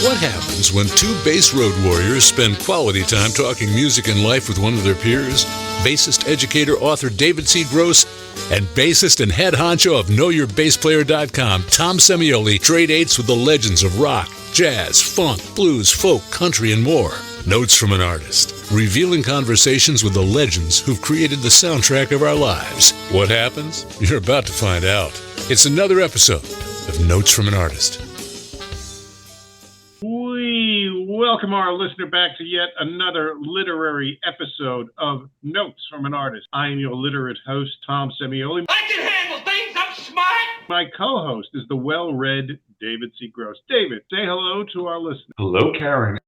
What happens when two bass road warriors spend quality time talking music and life with one of their peers? Bassist, educator, author David C. Gross and bassist and head honcho of KnowYourBassPlayer.com, Tom Semioli, trade dates with the legends of rock, jazz, funk, blues, folk, country, and more. Notes from an Artist, revealing conversations with the legends who've created the soundtrack of our lives. What happens? You're about to find out. It's another episode of Notes from an Artist. We welcome our listener back to yet another literary episode of Notes from an Artist. I am your literate host, Tom Semioli. I can handle things, I'm smart! My co-host is the well-read David C. Gross. David, say hello to our listeners. Hello, Karen.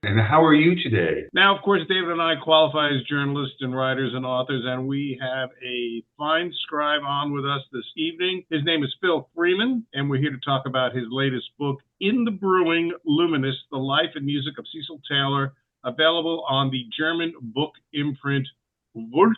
And how are you today? Now, of course, David and I qualify as journalists and writers and authors, and we have a fine scribe on with us this evening. His name is Phil Freeman, and we're here to talk about his latest book, In the Brewing, Luminous, The Life and Music of Cecil Taylor, available on the German book imprint Werk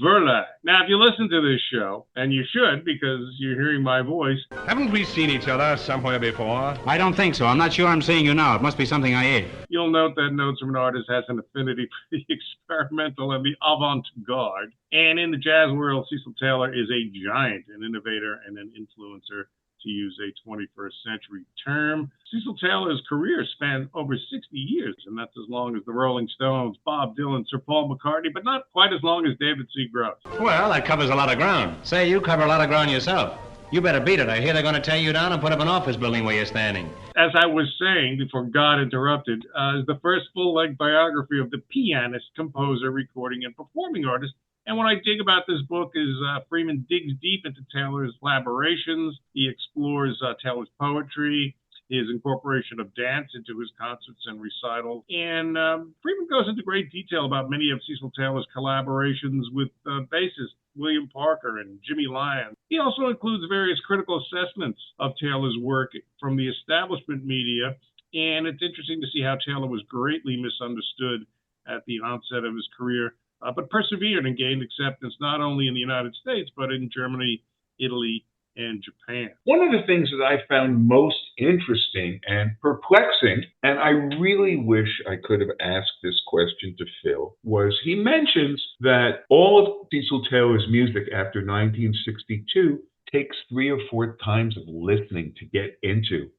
Verlag. Now, if you listen to this show, and you should because you're hearing my voice. Haven't we seen each other somewhere before? I don't think so. I'm not sure I'm seeing you now. It must be something I ate. You'll note that Notes from an Artist has an affinity for the experimental and the avant-garde. And in the jazz world, Cecil Taylor is a giant, an innovator, and an influencer, to use a 21st century term. Cecil Taylor's career spanned over 60 years, and that's as long as the Rolling Stones, Bob Dylan, Sir Paul McCartney, but not quite as long as David C. Gross. Well, that covers a lot of ground. Say, you cover a lot of ground yourself. You better beat it. I hear they're going to tear you down and put up an office building where you're standing. As I was saying before God interrupted, is the first full-length biography of the pianist, composer, recording, and performing artist. And what I dig about this book is Freeman digs deep into Taylor's collaborations. He explores Taylor's poetry, his incorporation of dance into his concerts and recitals. And Freeman goes into great detail about many of Cecil Taylor's collaborations with bassists William Parker and Jimmy Lyons. He also includes various critical assessments of Taylor's work from the establishment media. And it's interesting to see how Taylor was greatly misunderstood at the onset of his career, but persevered and gained acceptance not only in the United States, but in Germany, Italy, and Japan. One of the things that I found most interesting and perplexing, and I really wish I could have asked this question to Phil, was he mentions that all of Cecil Taylor's music after 1962 takes 3 or 4 times of listening to get into.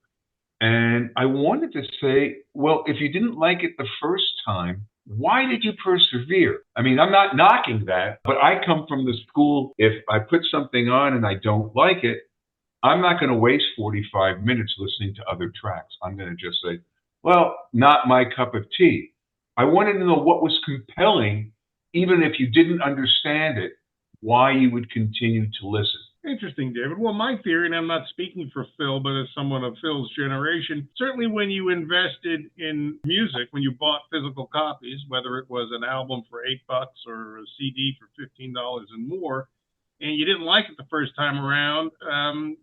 And I wanted to say, well, if you didn't like it the first time, why did you persevere? I mean, I'm not knocking that, but I come from the school, if I put something on and I don't like it, I'm not going to waste 45 minutes listening to other tracks. I'm going to just say, well, not my cup of tea. I wanted to know what was compelling, even if you didn't understand it, why you would continue to listen. Interesting, David. Well, my theory, and I'm not speaking for Phil, but as someone of Phil's generation, certainly when you invested in music, when you bought physical copies, whether it was an album for $8 or a CD for $15 and more, and you didn't like it the first time around,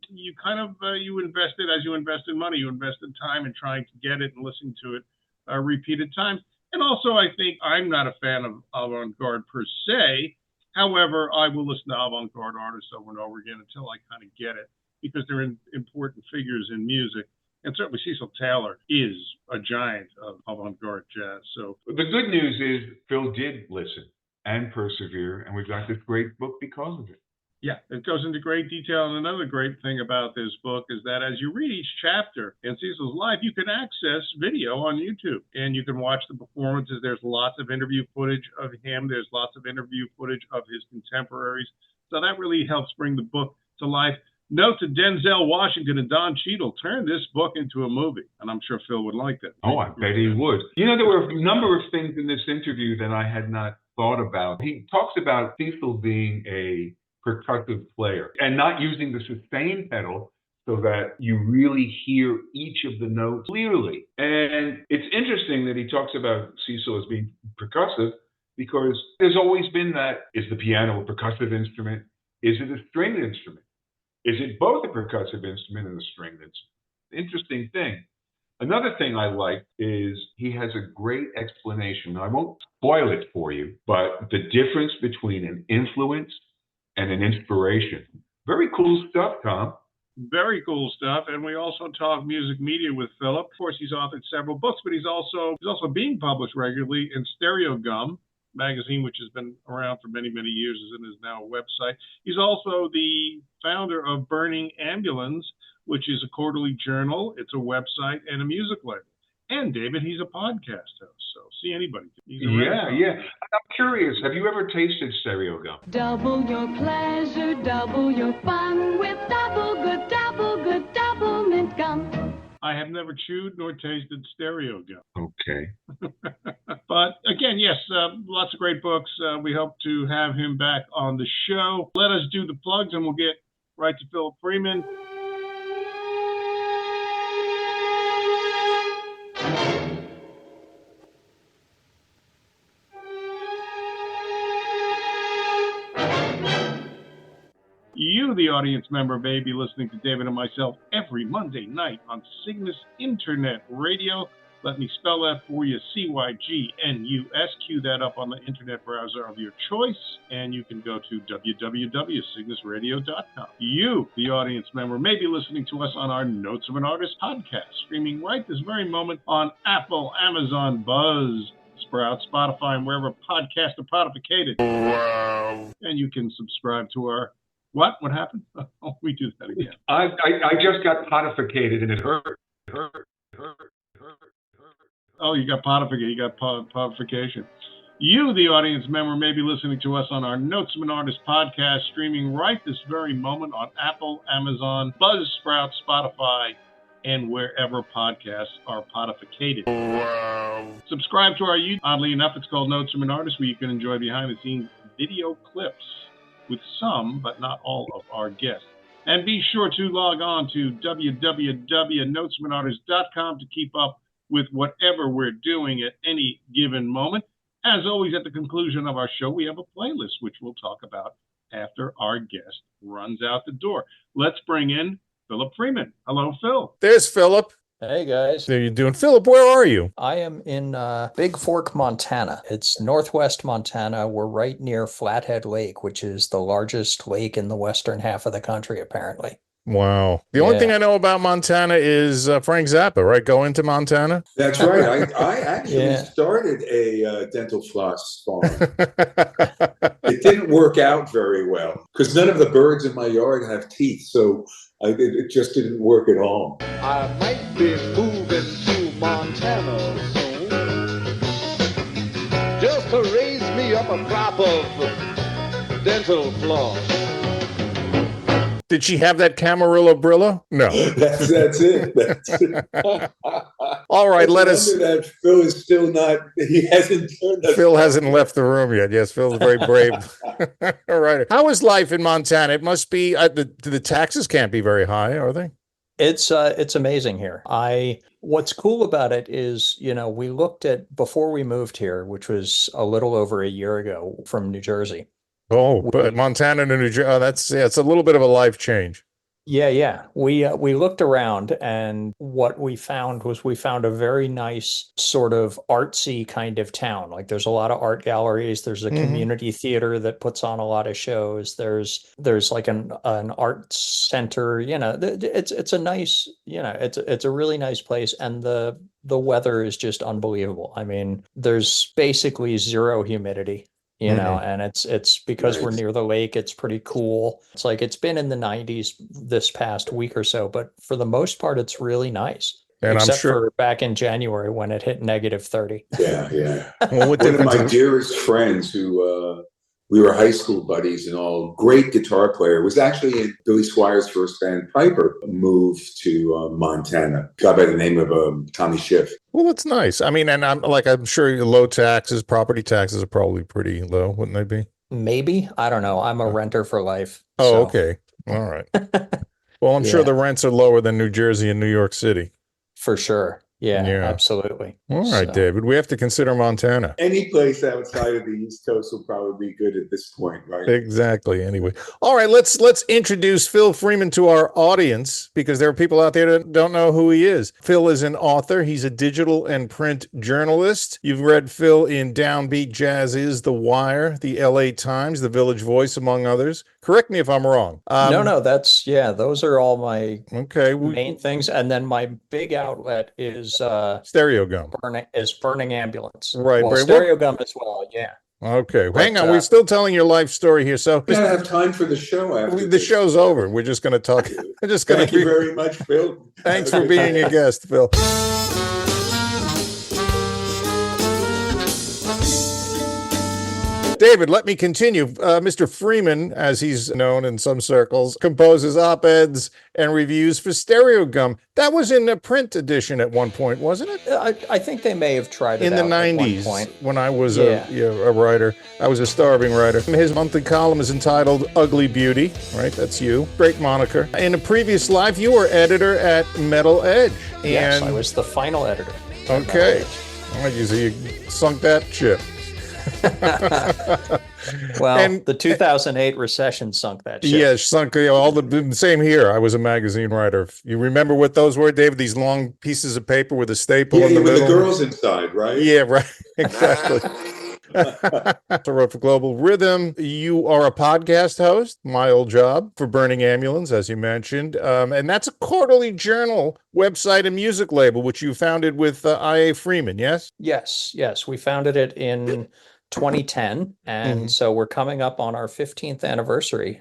you kind of, you invested, as you invested money, you invested time in trying to get it and listening to it repeated times. And also, I think I'm not a fan of avant-garde per se. However, I will listen to avant-garde artists over and over again until I kind of get it, because they're important figures in music. And certainly Cecil Taylor is a giant of avant-garde jazz. So the good news is Phil did listen and persevere, and we've got this great book because of it. Yeah, it goes into great detail. And another great thing about this book is that as you read each chapter in Cecil's life, you can access video on YouTube and you can watch the performances. There's lots of interview footage of him. There's lots of interview footage of his contemporaries. So that really helps bring the book to life. Note to Denzel Washington and Don Cheadle, turn this book into a movie. And I'm sure Phil would like that. Oh, I bet he would. You know, there were a number of things in this interview that I had not thought about. He talks about Cecil being a percussive player and not using the sustain pedal so that you really hear each of the notes clearly. And it's interesting that he talks about Cecil as being percussive because there's always been that, is the piano a percussive instrument? Is it a stringed instrument? Is it both a percussive instrument and a stringed instrument? Interesting thing. Another thing I like is he has a great explanation. I won't spoil it for you, but the difference between an influence and an inspiration. Very cool stuff, Tom. Very cool stuff. And we also talk music media with Philip. Of course, he's authored several books, but he's also being published regularly in Stereo Gum magazine, which has been around for many, many years and is now a website. He's also the founder of Burning Ambulance, which is a quarterly journal. It's a website and a music label. And David, he's a podcast host, so see anybody. Yeah. I'm curious, have you ever tasted Stereo Gum? Double your pleasure, double your fun with double good double mint gum. I have never chewed nor tasted Stereo Gum. Okay. But again, yes, lots of great books. We hope to have him back on the show. Let us do the plugs and we'll get right to Philip Freeman. You, the audience member, may be listening to David and myself every Monday night on Cygnus Internet Radio. Let me spell that for you, CYGNUS. Cue that up on the internet browser of your choice, and you can go to www.cygnusradio.com. You, the audience member, may be listening to us on our Notes of an Artist podcast, streaming right this very moment on Apple, Amazon, Buzz, Sprout, Spotify, and wherever podcasts are podificated. Wow. And you can subscribe to our... What? What happened? Oh, we do that again. I just got podificated and it hurt. Oh, you got podification. You got podification. You, the audience member, may be listening to us on our Notes of an Artist podcast, streaming right this very moment on Apple, Amazon, Buzzsprout, Spotify, and wherever podcasts are podificated. Wow. Subscribe to our YouTube. Oddly enough, it's called Notes of an Artist, where you can enjoy behind-the-scenes video clips with some, but not all, of our guests. And be sure to log on to www.notesofanartist.com to keep up with whatever we're doing at any given moment. As always, at the conclusion of our show, we have a playlist, which we'll talk about after our guest runs out the door. Let's bring in Philip Freeman. Hello, Phil. There's Philip. Hey, guys. How you doing? Philip, where are you? I am in Big Fork, Montana. It's northwest Montana. We're right near Flathead Lake, which is the largest lake in the western half of the country, apparently. Wow. The only thing I know about Montana is Frank Zappa, right? Go into Montana. That's right. I actually started a dental floss farm. It didn't work out very well because none of the birds in my yard have teeth, so it just didn't work at all. I might be moving to Montana soon, just to raise me up a crop of dental floss. Did she have that Camarillo Brillo? No. That's it. That's it. All right, let us. That Phil is still not. He hasn't turned. Phil hasn't left the room yet. Yes, Phil's very brave. All right. How is life in Montana? It must be. The taxes can't be very high, are they? It's amazing here. What's cool about it is, we looked at before we moved here, which was a little over a year ago from New Jersey. Oh, but Montana to New Jersey, it's a little bit of a life change. Yeah. We looked around, and what we found a very nice sort of artsy kind of town. Like there's a lot of art galleries. There's a community theater that puts on a lot of shows. There's like an art center. It's a nice. It's a really nice place, and the weather is just unbelievable. I mean, there's basically zero humidity. And it's because we're near the lake, it's pretty cool. It's like it's been in the 90s this past week or so, but for the most part, it's really nice. And except I'm sure for back in January when it hit -30. Yeah. Well, one of my dearest friends who we were high school buddies and all, great guitar player, was actually in Billy Squire's first band, Piper, moved to Montana, guy by the name of Tommy Schiff. Well, that's nice. I mean, and I'm sure your low taxes, property taxes are probably pretty low, wouldn't they be? Maybe. I don't know. I'm a renter for life. Oh, okay. All right. Well, I'm sure the rents are lower than New Jersey and New York City. For sure. Yeah, absolutely. All right, David, we have to consider Montana. Any place outside of the East Coast will probably be good at this point, right? Exactly. Anyway. All right, let's introduce Phil Freeman to our audience, because there are people out there that don't know who he is. Phil is an author. He's a digital and print journalist. You've read Phil in Downbeat Jazz Is, The Wire, the LA Times, The Village Voice, among others. Correct me if I'm wrong. No, those are all my okay main things. And then my big outlet is Stereo Gum. Burning Ambulance. Right, well, Stereo Gum as well, yeah. Okay, hang on. We're still telling your life story here. So we don't have time for the show after the show's over. We're just going to talk. I'm just going to. Thank you very much, Phil. Thanks for being a guest, Phil. David, let me continue. Mr. Freeman, as he's known in some circles, composes op-eds and reviews for Stereo Gum. That was in a print edition at one point, wasn't it? I think they may have tried it in the 90s when I was a writer. I was a starving writer. His monthly column is entitled Ugly Beauty, right? That's you. Great moniker. In a previous life, you were editor at Metal Edge. Yes, I was the final editor. Okay. Well, you sunk that ship. Well, and the 2008 recession sunk that ship. Yeah, sunk all the same here. I was a magazine writer. You remember what those were, David? These long pieces of paper with a staple in the middle. With the girls inside, right? Yeah, right. Exactly. I wrote for Global Rhythm. You are a podcast host, my old job, for Burning Ambulance, as you mentioned. And that's a quarterly journal, website, and music label, which you founded with I.A. Freeman, yes? Yes. We founded it in 2010. And so we're coming up on our 15th anniversary,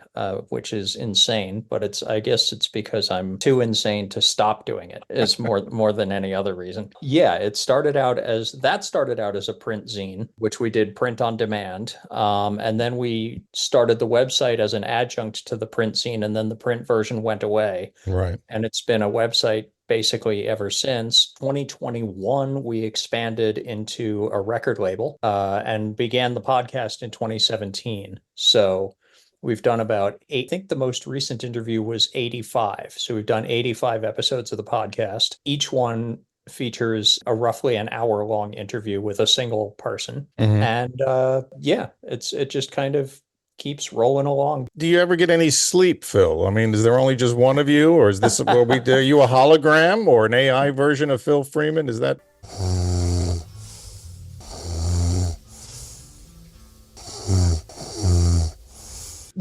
which is insane. But I guess it's because I'm too insane to stop doing it. It's more than any other reason. Yeah, it started out as a print zine, which we did print on demand. And then we started the website as an adjunct to the print zine. And then the print version went away. Right. And it's been a website basically ever since. 2021, we expanded into a record label and began the podcast in 2017. So we've done about I think the most recent interview was 85. So we've done 85 episodes of the podcast. Each one features a roughly an hour-long interview with a single person. And it just kind of keeps rolling along. Do you ever get any sleep, Phil? I mean, is there only just one of you, or is this what we do? Are you a hologram or an AI version of Phil Freeman? Is that?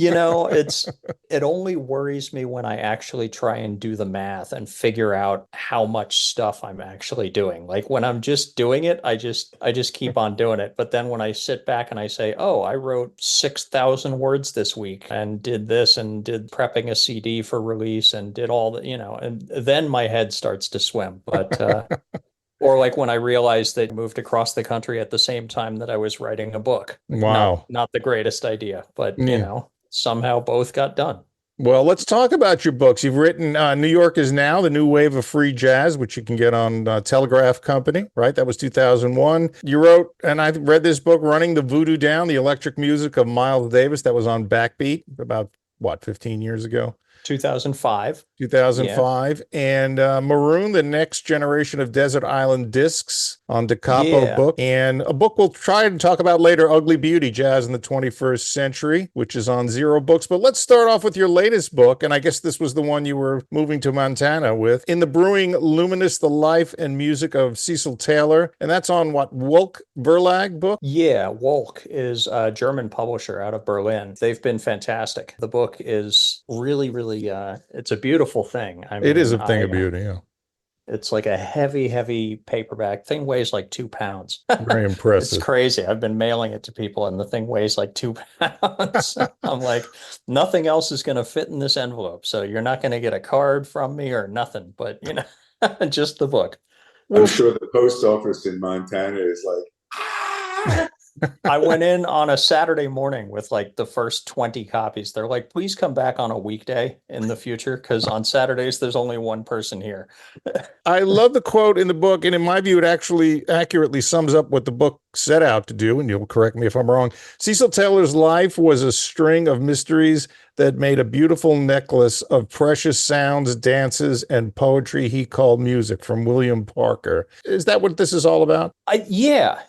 It only worries me when I actually try and do the math and figure out how much stuff I'm actually doing. Like when I'm just doing it, I just keep on doing it. But then when I sit back and I say, oh, I wrote 6,000 words this week and did this and did prepping a CD for release and did all the, and then my head starts to swim. But or like when I realized that I moved across the country at the same time that I was writing a book. Wow. Not the greatest idea, but somehow both got done. Well, let's talk about your books. You've written New York Is Now, The New Wave of Free Jazz, which you can get on Telegraph Company, right? That was 2001. You wrote, and I read this book, Running the Voodoo Down, The Electric Music of Miles Davis. That was on Backbeat about, 15 years ago? 2005. And Maroon, The Next Generation of Desert Island Discs on Da Capo book. And a book we'll try to talk about later, Ugly Beauty, Jazz in the 21st Century, which is on Zero Books. But let's start off with your latest book. And I guess this was the one you were moving to Montana with. In the Brewing, Luminous, The Life and Music of Cecil Taylor. And that's on what, Wolk Verlag book? Yeah, Wolk is a German publisher out of Berlin. They've been fantastic. The book is really, really it's a beautiful thing. I mean, it is a thing of beauty, yeah. It's like a heavy paperback. Thing weighs like 2 pounds. Very impressive. It's crazy. I've been mailing it to people and the thing weighs like 2 pounds. I'm like, nothing else is going to fit in this envelope. So you're not going to get a card from me or nothing, but just the book. I'm sure the post office in Montana is like, I went in on a Saturday morning with like the first 20 copies. They're like, please come back on a weekday in the future because on Saturdays there's only one person here. I love the quote in the book, and in my view, it actually accurately sums up what the book set out to do, and you'll correct me if I'm wrong. Cecil Taylor's life was a string of mysteries that made a beautiful necklace of precious sounds, dances, and poetry he called music, from William Parker. Is that what this is all about? Yeah.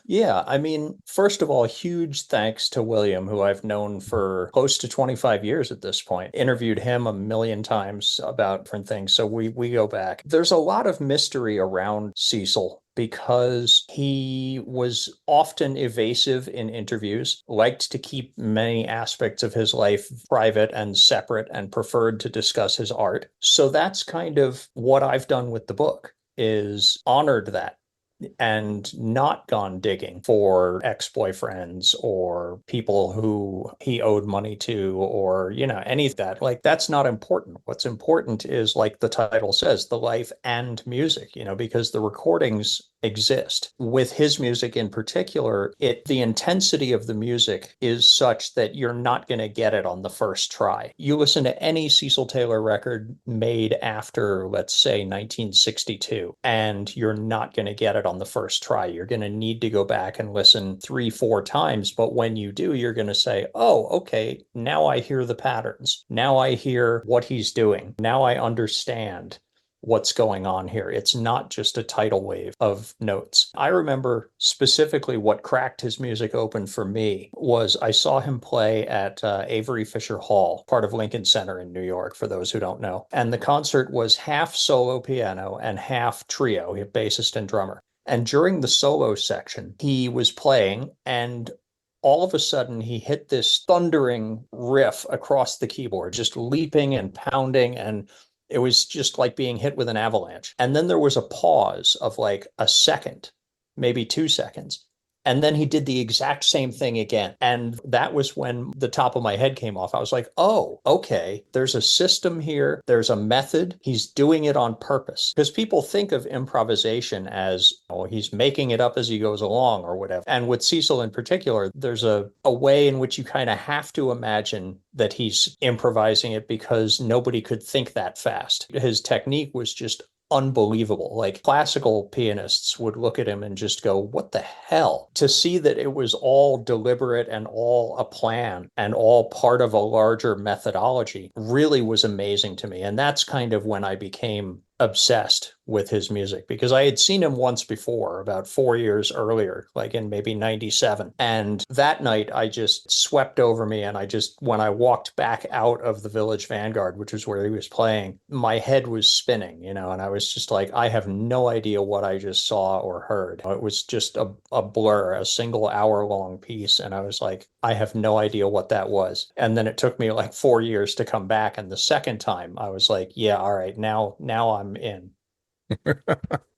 I mean, first of all, huge thanks to William, who I've known for close to 25 years at this point. Interviewed him a million times about different things, so we go back. There's a lot of mystery around Cecil because he was often evasive in interviews, liked to keep many aspects of his life private and separate, and preferred to discuss his art. So that's kind of what I've done with the book, is honored that and not gone digging for ex-boyfriends or people who he owed money to, or, any of that. Like, that's not important. What's important is, like the title says, the life and music, because the recordings exist. With his music in particular, the intensity of the music is such that you're not going to get it on the first try. You listen to any Cecil Taylor record made after, let's say, 1962, and you're not going to get it on the first try. You're going to need to go back and listen 3-4 times. But when you do, you're going to say, oh, okay, now I hear the patterns. Now I hear what he's doing. Now I understand what's going on here. It's not just a tidal wave of notes. I remember specifically what cracked his music open for me was I saw him play at Avery Fisher Hall, part of Lincoln Center in New York, for those who don't know. And the concert was half solo piano and half trio, bassist and drummer. And during the solo section, he was playing, and all of a sudden he hit this thundering riff across the keyboard, just leaping and pounding, and it was just like being hit with an avalanche. And then there was a pause of like a second, maybe 2 seconds. And then he did the exact same thing again. And that was when the top of my head came off. I was like, oh, okay, there's a system here. There's a method. He's doing it on purpose. Because people think of improvisation as, oh, he's making it up as he goes along or whatever. And with Cecil in particular, there's a way in which you kind of have to imagine that he's improvising it, because nobody could think that fast. His technique was just unbelievable. Like, classical pianists would look at him and just go, what the hell? To see that it was all deliberate and all a plan and all part of a larger methodology really was amazing to me. And that's kind of when I became obsessed with his music, because I had seen him once before, about 4 years earlier, like in maybe 97. And that night I just swept over me. And when I walked back out of the Village Vanguard, which is where he was playing, my head was spinning, and I was just like, I have no idea what I just saw or heard. It was just a blur, a single hour-long piece. And I was like, I have no idea what that was. And then it took me like 4 years to come back. And the second time I was like, yeah, all right, now I'm in.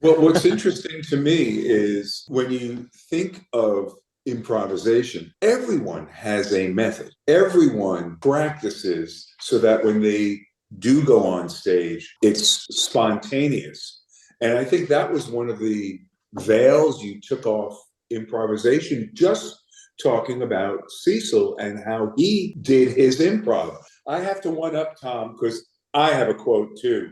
Well, what's interesting to me is when you think of improvisation, everyone has a method. Everyone practices so that when they do go on stage, it's spontaneous. And I think that was one of the veils you took off improvisation, just talking about Cecil and how he did his improv. I have to one up Tom, because I have a quote too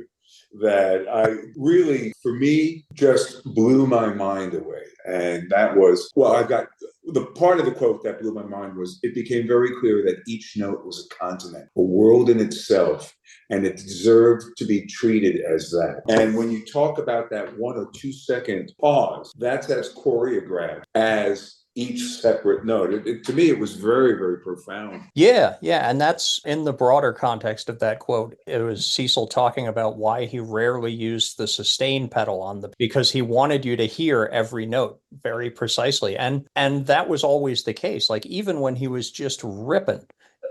that I really, for me, just blew my mind away. And that was, well, I got the part of the quote that blew my mind was, it became very clear that each note was a continent, a world in itself, and it deserved to be treated as that. And when you talk about that 1 or 2 second pause, that's as choreographed as each separate note. To me, it was very, very profound. Yeah. And that's in the broader context of that quote. It was Cecil talking about why he rarely used the sustain pedal because he wanted you to hear every note very precisely. And that was always the case. Like, even when he was just ripping,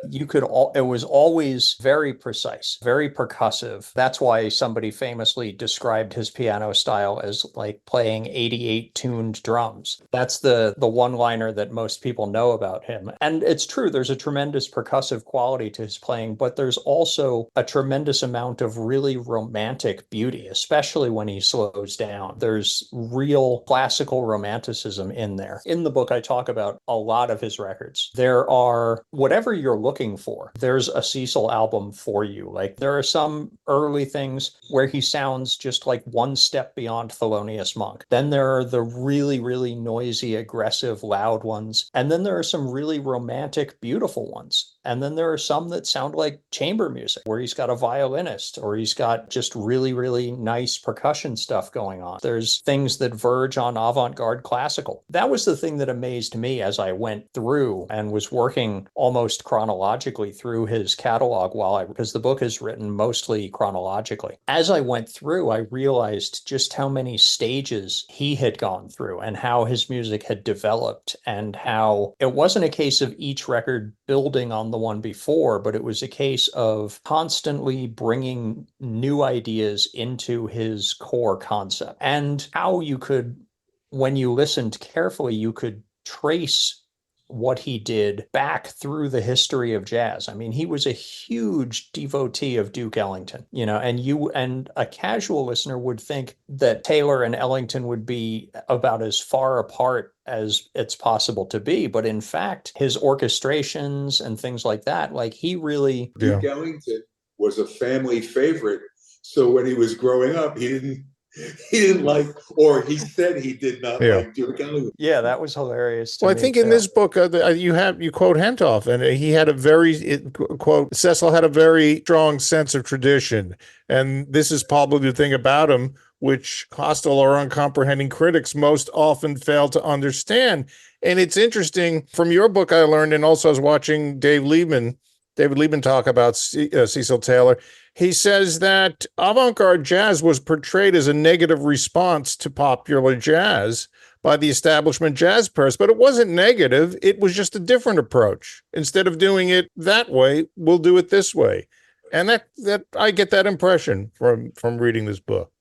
it was always very precise, very percussive. That's why somebody famously described his piano style as like playing 88 tuned drums. That's the one-liner that most people know about him. And it's true, there's a tremendous percussive quality to his playing, but there's also a tremendous amount of really romantic beauty, especially when he slows down. There's real classical romanticism in there. In the book, I talk about a lot of his records. There are, whatever you're looking for, there's a Cecil album for you. Like, there are some early things where he sounds just like one step beyond Thelonious Monk. Then there are the really, really noisy, aggressive, loud ones. And then there are some really romantic, beautiful ones. And then there are some that sound like chamber music, where he's got a violinist, or he's got just really, really nice percussion stuff going on. There's things that verge on avant-garde classical. That was the thing that amazed me as I went through and was working almost chronologically chronologically through his catalog because the book is written mostly chronologically. As I went through, I realized just how many stages he had gone through and how his music had developed, and how it wasn't a case of each record building on the one before, but it was a case of constantly bringing new ideas into his core concept, and how you could, when you listened carefully, you could trace what he did back through the history of jazz. I mean, he was a huge devotee of Duke Ellington, and a casual listener would think that Taylor and Ellington would be about as far apart as it's possible to be. But in fact, his orchestrations and things like that, like he really... Duke Ellington was a family favorite. So when he was growing up, he didn't like, or he said he did not like Duke Ellington. Yeah, that was hilarious to me. Well, I think in this book, you quote Hentoff, and he had a quote, Cecil had a very strong sense of tradition. And this is probably the thing about him, which hostile or uncomprehending critics most often fail to understand. And it's interesting, from your book I learned, and also I was watching David Liebman talk about Cecil Taylor. He says that avant-garde jazz was portrayed as a negative response to popular jazz by the establishment jazz press, but it wasn't negative. It was just a different approach. Instead of doing it that way, we'll do it this way. And that I get that impression from reading this book.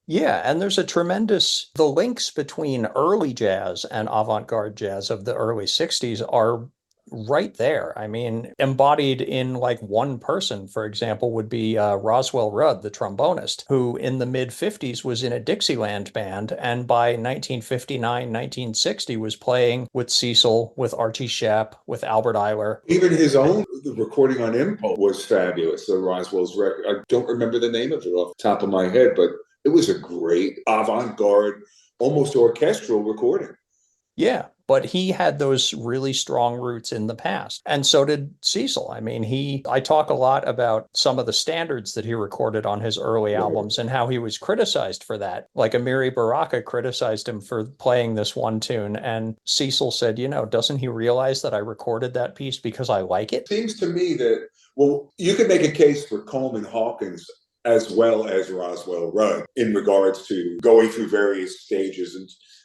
Yeah, and there's the links between early jazz and avant-garde jazz of the early 60s are right there. I mean, embodied in like one person, for example, would be Roswell Rudd, the trombonist, who in the mid-50s was in a Dixieland band, and by 1959, 1960 was playing with Cecil, with Archie Shepp, with Albert Ayler. Even his own recording on Impulse was fabulous, the Roswell's record. I don't remember the name of it off the top of my head, but it was a great avant-garde, almost orchestral recording. Yeah, but he had those really strong roots in the past. And so did Cecil. I mean, I talk a lot about some of the standards that he recorded on his early albums and how he was criticized for that. Like Amiri Baraka criticized him for playing this one tune. And Cecil said, doesn't he realize that I recorded that piece because I like it? Seems to me that, well, you could make a case for Coleman Hawkins as well as Roswell Rudd in regards to going through various stages.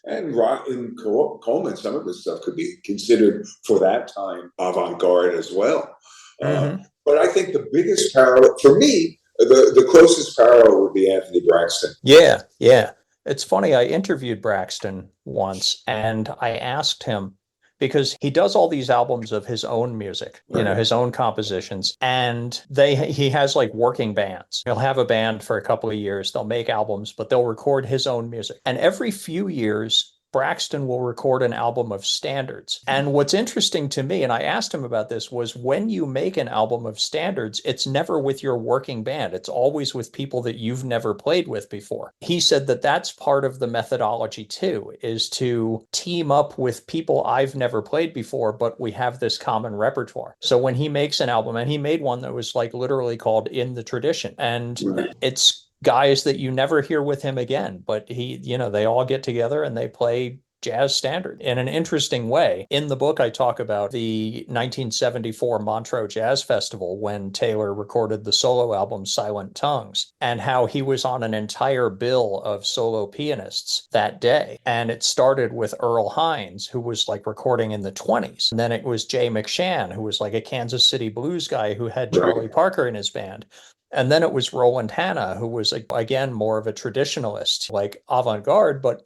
And Coleman, some of his stuff could be considered for that time avant-garde as well. But I think the biggest parallel, for me, the closest parallel would be Anthony Braxton. Yeah. It's funny, I interviewed Braxton once, and I asked him, because he does all these albums of his own music, his own compositions, and he has like working bands. He'll have a band for a couple of years, they'll make albums, but they'll record his own music. And every few years, Braxton will record an album of standards. And what's interesting to me, and I asked him about this, was when you make an album of standards, it's never with your working band. It's always with people that you've never played with before. He said that that's part of the methodology too, is to team up with people I've never played before, but we have this common repertoire. So when he makes an album, and he made one that was like literally called In the Tradition, and it's guys that you never hear with him again, but they all get together and they play jazz standard in an interesting way. In the book, I talk about the 1974 Montreux Jazz Festival when Taylor recorded the solo album Silent Tongues, and how he was on an entire bill of solo pianists that day. And it started with Earl Hines, who was like recording in the 20s. And then it was Jay McShann, who was like a Kansas City blues guy who had Charlie Parker in his band. And then it was Roland Hanna, who was, again, more of a traditionalist, like avant-garde, but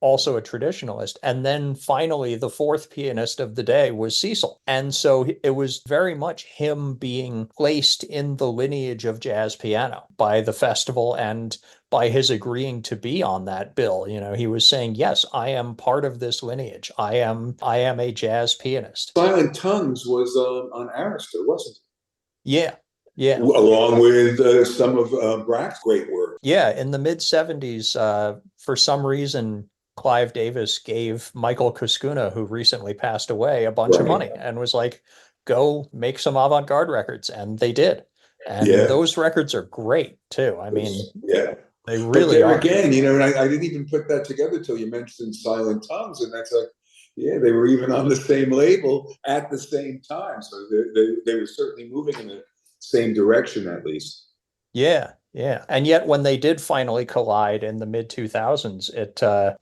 also a traditionalist. And then finally, the fourth pianist of the day was Cecil. And so it was very much him being placed in the lineage of jazz piano by the festival and by his agreeing to be on that bill. He was saying, yes, I am part of this lineage. I am a jazz pianist. Silent Tongues was on Arista, wasn't it? Yeah. Along with some of Braxton's great work. Yeah, in the mid-70s, for some reason, Clive Davis gave Michael Kuskuna, who recently passed away, a bunch of money and was like, go make some avant-garde records. And they did. And those records are great, too. I mean, they really are. Again, and I didn't even put that together till you mentioned Silent Tongues. And that's Yeah, they were even on the same label at the same time. So they were certainly moving in the same direction, at least. Yeah, yeah. And yet when they did finally collide in the mid 2000s,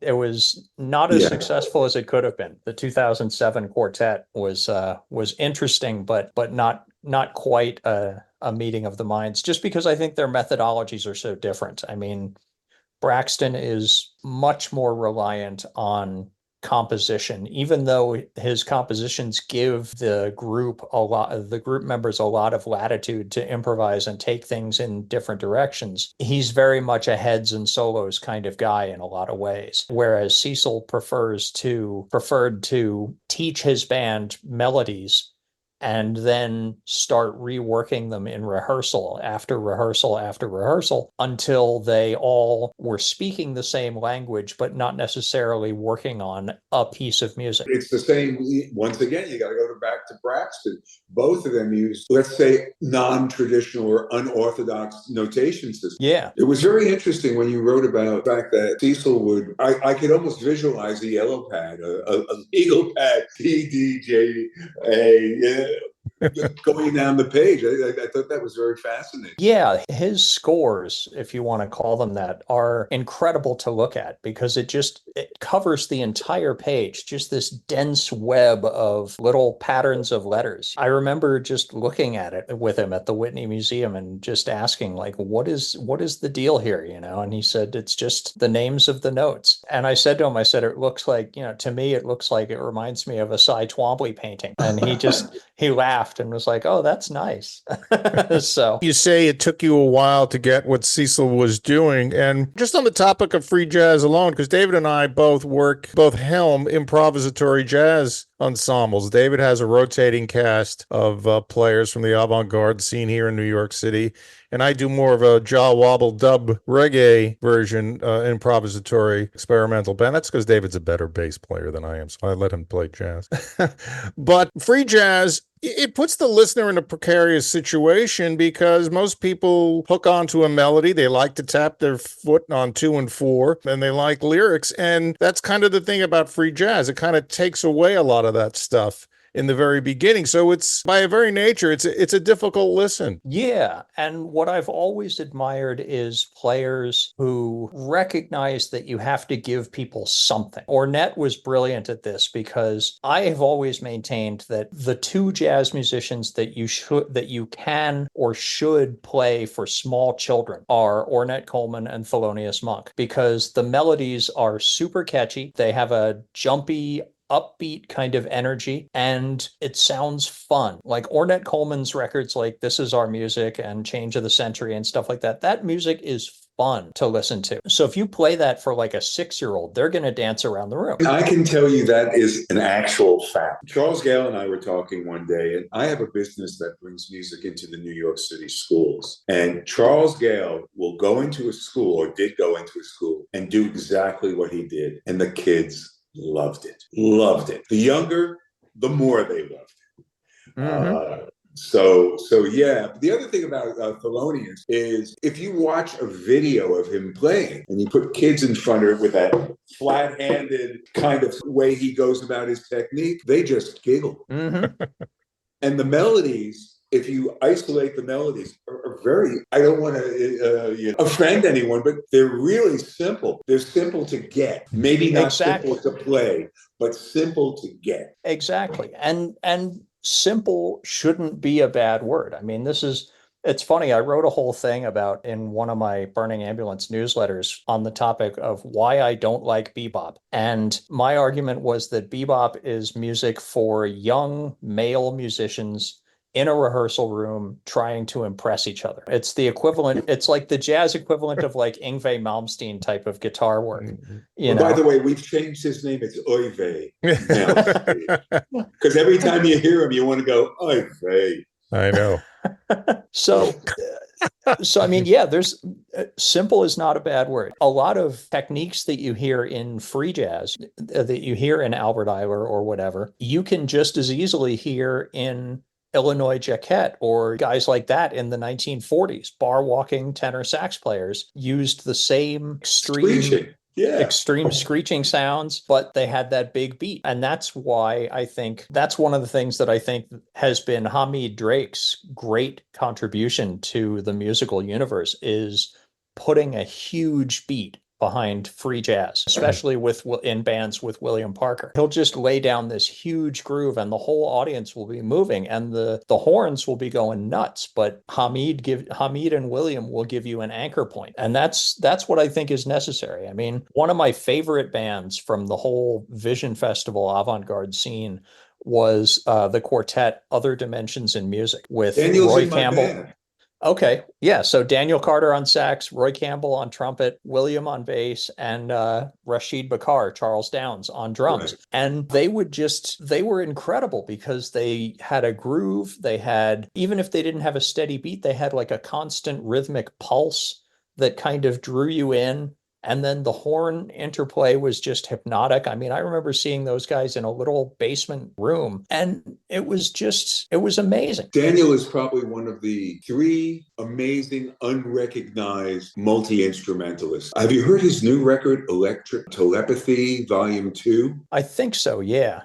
it was not as successful as it could have been. The 2007 quartet was interesting, but not quite a meeting of the minds, just because I think their methodologies are so different. I mean, Braxton is much more reliant on composition, even though his compositions give the group members a lot of latitude to improvise and take things in different directions. He's very much a heads and solos kind of guy in a lot of ways, whereas Cecil preferred to teach his band melodies and then start reworking them in rehearsal after rehearsal after rehearsal until they all were speaking the same language, but not necessarily working on a piece of music. It's the same. Once again, you got to go back to Braxton. Both of them used, let's say, non-traditional or unorthodox notation systems. Yeah. It was very interesting when you wrote about the fact that Cecil would, I could almost visualize the yellow pad, a legal pad, D, D, J, A, going down the page. I thought that was very fascinating. Yeah, his scores, if you want to call them that, are incredible to look at because it covers the entire page, just this dense web of little patterns of letters. I remember just looking at it with him at the Whitney Museum and just asking, like, what is the deal here, you know? And he said, it's just the names of the notes. And I said to him, it looks like, to me, it looks like it reminds me of a Cy Twombly painting. And he laughed and was like, oh, that's nice. So you say it took you a while to get what Cecil was doing. And just on the topic of free jazz alone, because David and I both helm improvisatory jazz ensembles. David has a rotating cast of players from the avant-garde scene here in New York City. And I do more of a jaw wobble dub reggae version, improvisatory experimental band. That's because David's a better bass player than I am, so I let him play jazz. But free jazz, it puts the listener in a precarious situation because most people hook onto a melody. They like to tap their foot on 2 and 4, and they like lyrics. And that's kind of the thing about free jazz. It kind of takes away a lot of that stuff in the very beginning. So it's, by very nature, it's a difficult listen. Yeah. And what I've always admired is players who recognize that you have to give people something. Ornette was brilliant at this because I have always maintained that the two jazz musicians that you can or should play for small children are Ornette Coleman and Thelonious Monk, because the melodies are super catchy. They have a jumpy, upbeat kind of energy, and it sounds fun. Like Ornette Coleman's records like This Is Our Music and Change of the Century and stuff like that, that music is fun to listen to. So if you play that for like a 6-year-old, they're going to dance around the room. I can tell you that is an actual fact. Charles Gale and I were talking one day, and I have a business that brings music into the New York City schools. And Charles Gale will go into a school, or did go into a school, and do exactly what he did. And the kids loved it. The younger, the more they loved it. Mm-hmm. So yeah. The other thing about Thelonious is if you watch a video of him playing and you put kids in front of it with that flat-handed kind of way he goes about his technique, they just giggle. Mm-hmm. And the melodies, if you isolate the melodies, are very, I don't want to offend anyone, but they're really simple. They're simple to get. Maybe not simple to play, but simple to get. Exactly. And simple shouldn't be a bad word. I mean, it's funny. I wrote a whole thing about in one of my Burning Ambulance newsletters on the topic of why I don't like bebop. And my argument was that bebop is music for young male musicians in a rehearsal room trying to impress each other. It's the equivalent. It's like the jazz equivalent of like Yngwie Malmsteen type of guitar work. By the way, we've changed his name. It's Yngwie Malmsteen. Because every time you hear him, you want to go, Yngwie. I know. So I mean, yeah, there's simple is not a bad word. A lot of techniques that you hear in free jazz, that you hear in Albert Ayler or whatever, you can just as easily hear in Illinois Jacquet or guys like that in the 1940s. Bar walking tenor sax players used the same extreme extreme screeching sounds, but they had that big beat. And that's why I think that's one of the things that I think has been Hamid Drake's great contribution to the musical universe is putting a huge beat behind free jazz, especially in bands with William Parker. He'll just lay down this huge groove and the whole audience will be moving and the horns will be going nuts, but Hamid and William will give you an anchor point. And that's what I think is necessary. I mean, one of my favorite bands from the whole Vision Festival avant-garde scene was the quartet Other Dimensions in Music with Roy Campbell. Okay. Yeah. So Daniel Carter on sax, Roy Campbell on trumpet, William on bass, and Rashid Bakar, Charles Downs on drums. Right. And they were incredible because they had a groove. They had, even if they didn't have a steady beat, they had like a constant rhythmic pulse that kind of drew you in. And then the horn interplay was just hypnotic. I mean, I remember seeing those guys in a little basement room and it was amazing. Daniel is probably one of the 3 amazing, unrecognized multi-instrumentalists. Have you heard his new record, Electric Telepathy, Volume 2? I think so. Yeah.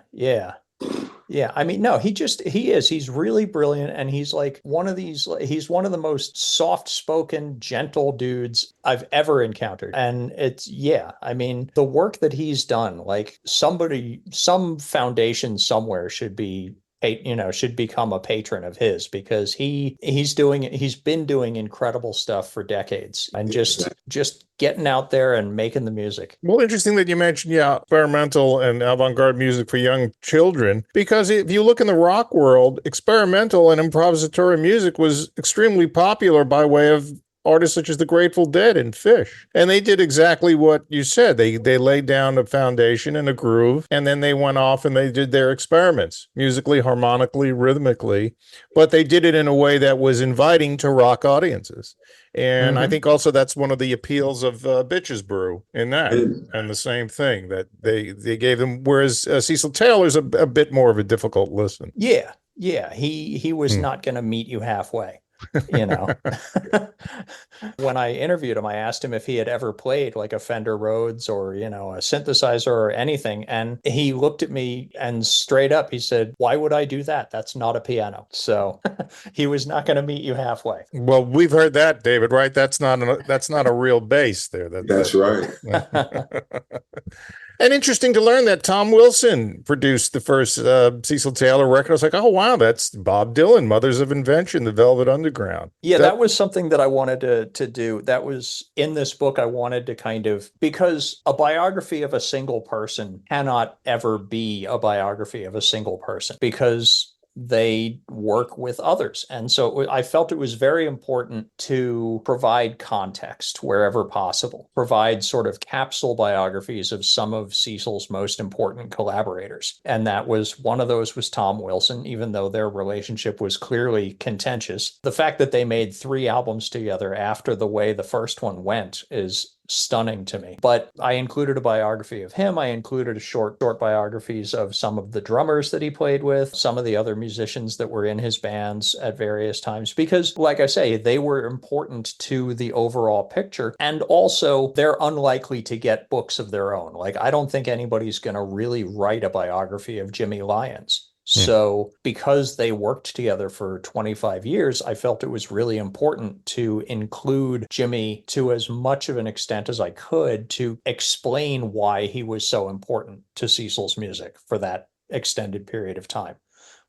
Yeah, I mean, no, he's really brilliant. And he's like he's one of the most soft-spoken, gentle dudes I've ever encountered. And I mean, the work that he's done, like some foundation somewhere should become a patron of his because he's been doing incredible stuff for decades and just getting out there and making the music. Well, interesting that you mentioned, experimental and avant-garde music for young children, because if you look in the rock world, experimental and improvisatory music was extremely popular by way of artists such as the Grateful Dead and Fish. And they did exactly what you said. They laid down a foundation and a groove, and then they went off and they did their experiments, musically, harmonically, rhythmically, but they did it in a way that was inviting to rock audiences. And I think also that's one of the appeals of Bitches Brew in that. And the same thing, that they gave them, whereas Cecil Taylor's a bit more of a difficult listen. Yeah. He was not going to meet you halfway. When I interviewed him, I asked him if he had ever played like a Fender Rhodes or, a synthesizer or anything. And he looked at me and straight up, he said, "Why would I do that? That's not a piano." So he was not going to meet you halfway. Well, we've heard that, David, right? That's not a real bass there. That's right. And interesting to learn that Tom Wilson produced the first Cecil Taylor record. I was like, oh, wow, that's Bob Dylan, Mothers of Invention, The Velvet Underground. Yeah, that was something that I wanted to do. That was in this book. I wanted to because a biography of a single person cannot ever be a biography of a single person because they work with others. And so I felt it was very important to provide context wherever possible, provide sort of capsule biographies of some of Cecil's most important collaborators. And one of those was Tom Wilson, even though their relationship was clearly contentious. The fact that they made 3 albums together after the way the first one went is stunning to me. But I included a biography of him. I included a short biographies of some of the drummers that he played with, some of the other musicians that were in his bands at various times, because like I say, they were important to the overall picture. And also they're unlikely to get books of their own. Like, I don't think anybody's going to really write a biography of Jimmy Lyons. So because they worked together for 25 years, I felt it was really important to include Jimmy to as much of an extent as I could to explain why he was so important to Cecil's music for that extended period of time.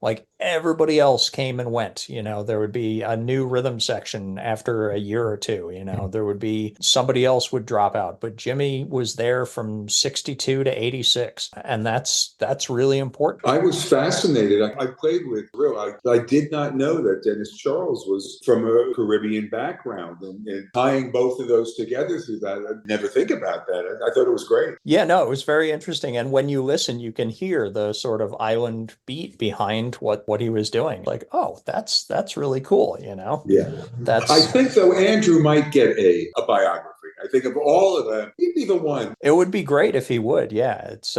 Like, everybody else came and went, there would be a new rhythm section after a year or two, there would be somebody else would drop out, but Jimmy was there from 62 to 86. And that's really important. I was fascinated. I played with Real. I did not know that Dennis Charles was from a Caribbean background and tying both of those together through that. I'd never think about that. I thought it was great. Yeah, no, it was very interesting. And when you listen, you can hear the sort of island beat behind what he was doing. Like, oh, that's really cool, Yeah. I think though Andrew might get a biography. I think of all of them, he'd be the one. It would be great if he would. Yeah, it's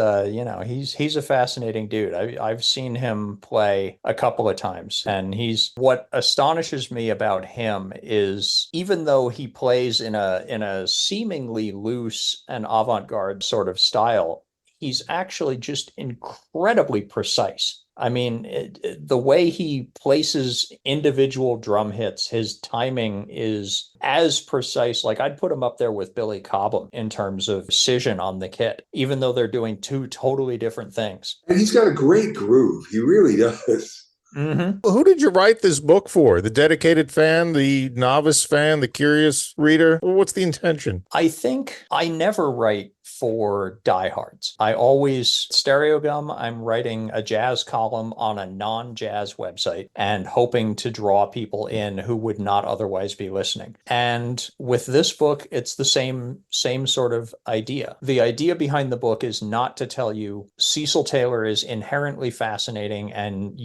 he's a fascinating dude. I've seen him play a couple of times, and what astonishes me about him is even though he plays in a seemingly loose and avant-garde sort of style, he's actually just incredibly precise. I mean, the way he places individual drum hits, his timing is as precise. Like I'd put him up there with Billy Cobham in terms of precision on the kit, even though they're doing two totally different things. And he's got a great groove. He really does. Mm-hmm. Who did you write this book for? The dedicated fan, the novice fan, the curious reader? What's the intention? I think I never write for diehards. I always, Stereogum, I'm writing a jazz column on a non-jazz website and hoping to draw people in who would not otherwise be listening. And with this book, it's the same sort of idea. The idea behind the book is not to tell you Cecil Taylor is inherently fascinating and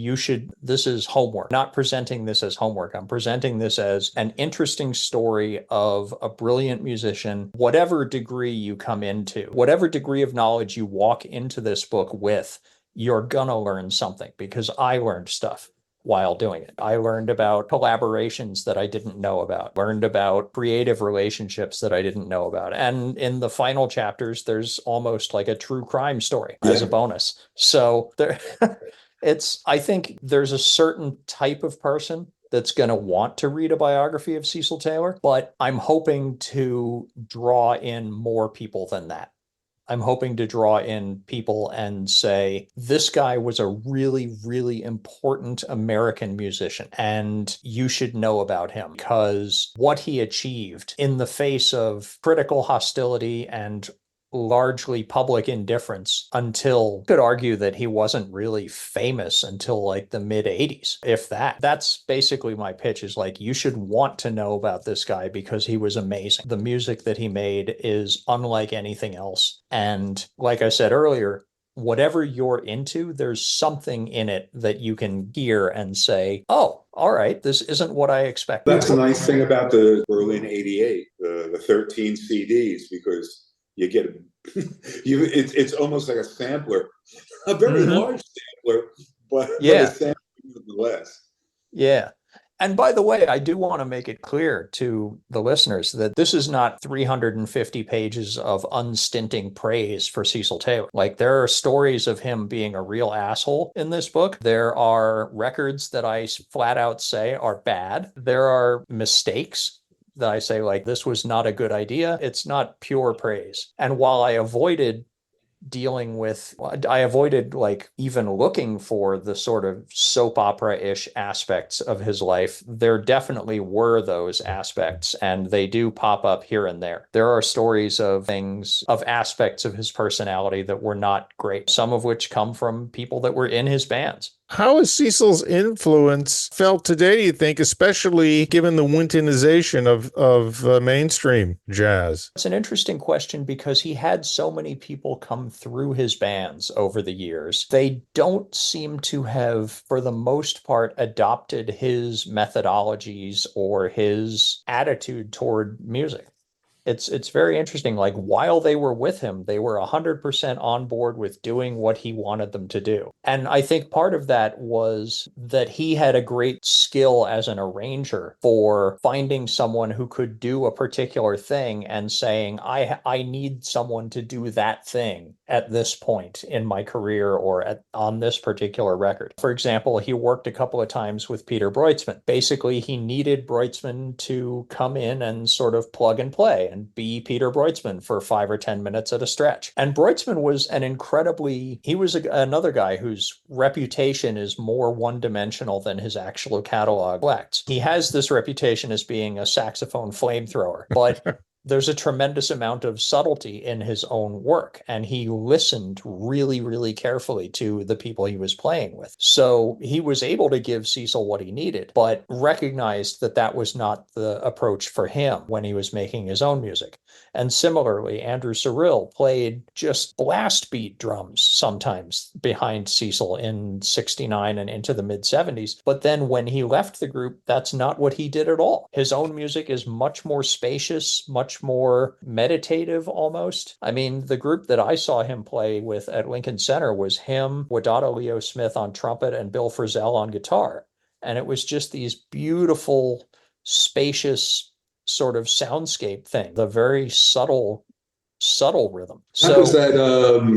this is homework. Not presenting this as homework. I'm presenting this as an interesting story of a brilliant musician, whatever degree you come into, whatever degree of knowledge you walk into this book with, you're gonna learn something, because I learned stuff while doing it. I learned about collaborations that I didn't know about, learned about creative relationships that I didn't know about. And in the final chapters, there's almost like a true crime story as a bonus. So there, I think there's a certain type of person that's going to want to read a biography of Cecil Taylor, but I'm hoping to draw in more people than that. I'm hoping to draw in people and say, this guy was a really, really important American musician, and you should know about him, because what he achieved in the face of critical hostility and largely public indifference, until could argue that he wasn't really famous until like the mid 80s, if that. That's basically my pitch, is like, you should want to know about this guy because he was amazing. The music that he made is unlike anything else. And like I said earlier, whatever you're into, there's something in it that you can hear and say, oh, all right, this isn't what I expected. That's the nice thing about the Berlin 88, the 13 CDs, because you get it's almost like a sampler, a very large sampler, but a sampler nonetheless. Yeah. And by the way, I do want to make it clear to the listeners that this is not 350 pages of unstinting praise for Cecil Taylor. Like, there are stories of him being a real asshole in this book. There are records that I flat out say are bad. There are mistakes that I say, like, this was not a good idea. It's not pure praise. And while I avoided like even looking for the sort of soap opera-ish aspects of his life, there definitely were those aspects, and they do pop up here and there. There are stories of aspects of his personality that were not great, some of which come from people that were in his bands. How is Cecil's influence felt today, do you think, especially given the Wintonization of mainstream jazz? It's an interesting question, because he had so many people come through his bands over the years. They don't seem to have, for the most part, adopted his methodologies or his attitude toward music. It's very interesting. Like, while they were with him, they were 100% on board with doing what he wanted them to do. And I think part of that was that he had a great skill as an arranger for finding someone who could do a particular thing and saying, I need someone to do that thing at this point in my career or on this particular record. For example, he worked a couple of times with Peter Breutzmann. Basically, he needed Breutzmann to come in and sort of plug and play and be Peter Breutzmann for 5 or 10 minutes at a stretch. And Breutzmann was another guy whose reputation is more one-dimensional than his actual catalog reflects. He has this reputation as being a saxophone flamethrower, but there's a tremendous amount of subtlety in his own work, and he listened really, really carefully to the people he was playing with. So he was able to give Cecil what he needed, but recognized that that was not the approach for him when he was making his own music. And similarly, Andrew Cyrille played just blast beat drums sometimes behind Cecil in '69 and into the mid-'70s. But then when he left the group, that's not what he did at all. His own music is much more spacious, much much more meditative almost. I mean, the group that I saw him play with at Lincoln Center was him, Wadada Leo Smith on trumpet, and Bill Frisell on guitar. And it was just these beautiful, spacious sort of soundscape thing, the very subtle rhythm. That was that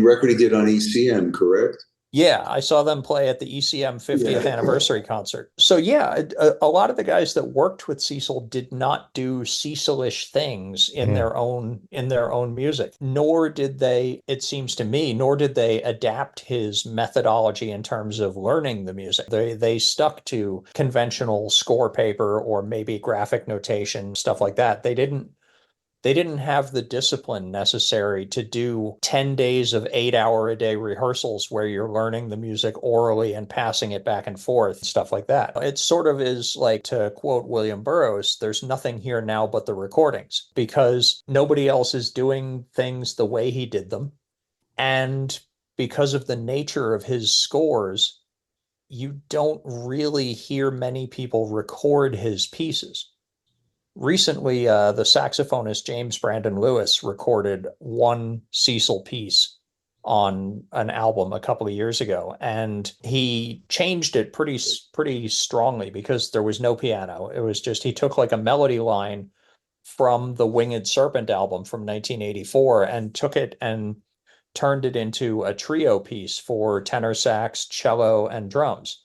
record he did on ECM, correct? Yeah, I saw them play at the ECM 50th anniversary concert. So yeah, a lot of the guys that worked with Cecil did not do Cecil-ish things in their own music, nor did they, it seems to me, nor did they adapt his methodology in terms of learning the music. They stuck to conventional score paper or maybe graphic notation, stuff like that. They didn't have the discipline necessary to do 10 days of 8-hour-a-day rehearsals where you're learning the music orally and passing it back and forth, stuff like that. It sort of is like, to quote William Burroughs, there's nothing here now but the recordings, because nobody else is doing things the way he did them. And because of the nature of his scores, you don't really hear many people record his pieces. Recently, the saxophonist James Brandon Lewis recorded one Cecil piece on an album a couple of years ago, and he changed it pretty strongly because there was no piano. It was just, he took like a melody line from the Winged Serpent album from 1984 and took it and turned it into a trio piece for tenor sax, cello, and drums.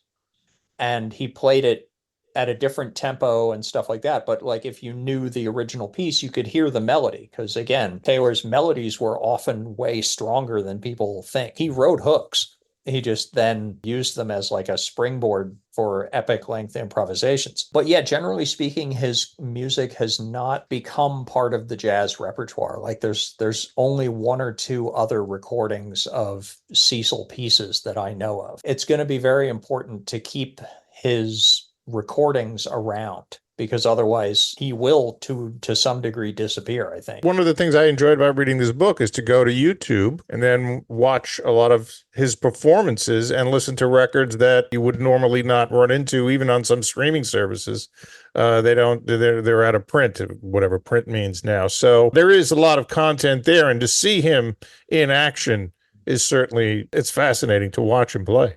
And he played it at a different tempo and stuff like that. But like, if you knew the original piece, you could hear the melody. Because again, Taylor's melodies were often way stronger than people think. He wrote hooks. He just then used them as like a springboard for epic length improvisations. But yeah, generally speaking, his music has not become part of the jazz repertoire. Like there's only one or two other recordings of Cecil pieces that I know of. It's going to be very important to keep his recordings around, because otherwise he will to some degree disappear, I think. One of the things I enjoyed about reading this book is to go to YouTube and then watch a lot of his performances and listen to records that you would normally not run into, even on some streaming services. They're out of print, whatever print means now. So there is a lot of content there, and to see him in action is certainly, it's fascinating to watch him play.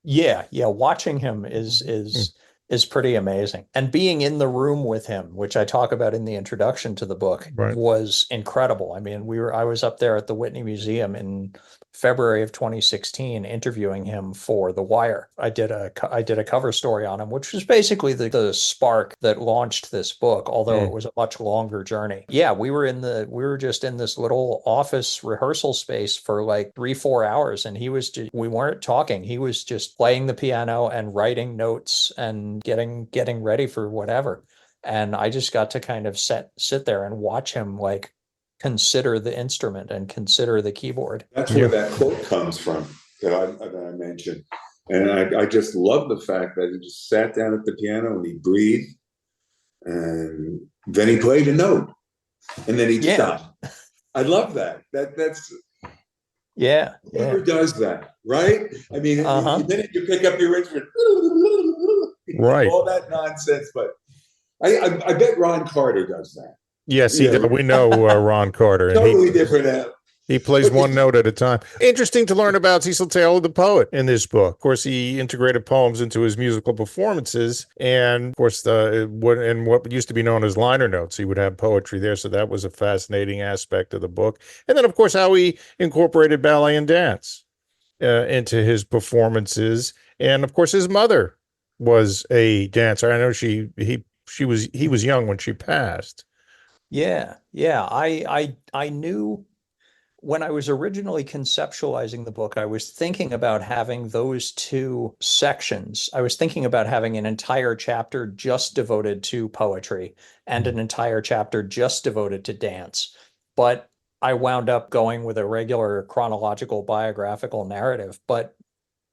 Yeah, watching him is pretty amazing. And being in the room with him, which I talk about in the introduction to the book, was incredible. I mean, I was up there at the Whitney Museum in February of 2016 interviewing him for The Wire. I did a cover story on him, which was basically the spark that launched this book, although it was a much longer journey. Yeah, we were just in this little office rehearsal space for like 3-4 hours, and we weren't talking. He was just playing the piano and writing notes and getting ready for whatever. And I just got to kind of sit there and watch him like consider the instrument and consider the keyboard. That's where that quote comes from that I mentioned. And I just love the fact that he just sat down at the piano and he breathed, and then he played a note, and then he'd stop. I love that. That's whoever does that, right? I mean, then you pick up your instrument, right? All that nonsense, but I bet Ron Carter does that. Yes, we know Ron Carter. Totally different. He plays one note at a time. Interesting to learn about Cecil Taylor, the poet, in this book. Of course, he integrated poems into his musical performances, and of course, what used to be known as liner notes, he would have poetry there. So that was a fascinating aspect of the book. And then, of course, how he incorporated ballet and dance into his performances. And of course, his mother was a dancer. I know he was young when she passed. Yeah. I knew when I was originally conceptualizing the book, I was thinking about having those two sections. I was thinking about having an entire chapter just devoted to poetry and an entire chapter just devoted to dance. But I wound up going with a regular chronological biographical narrative. But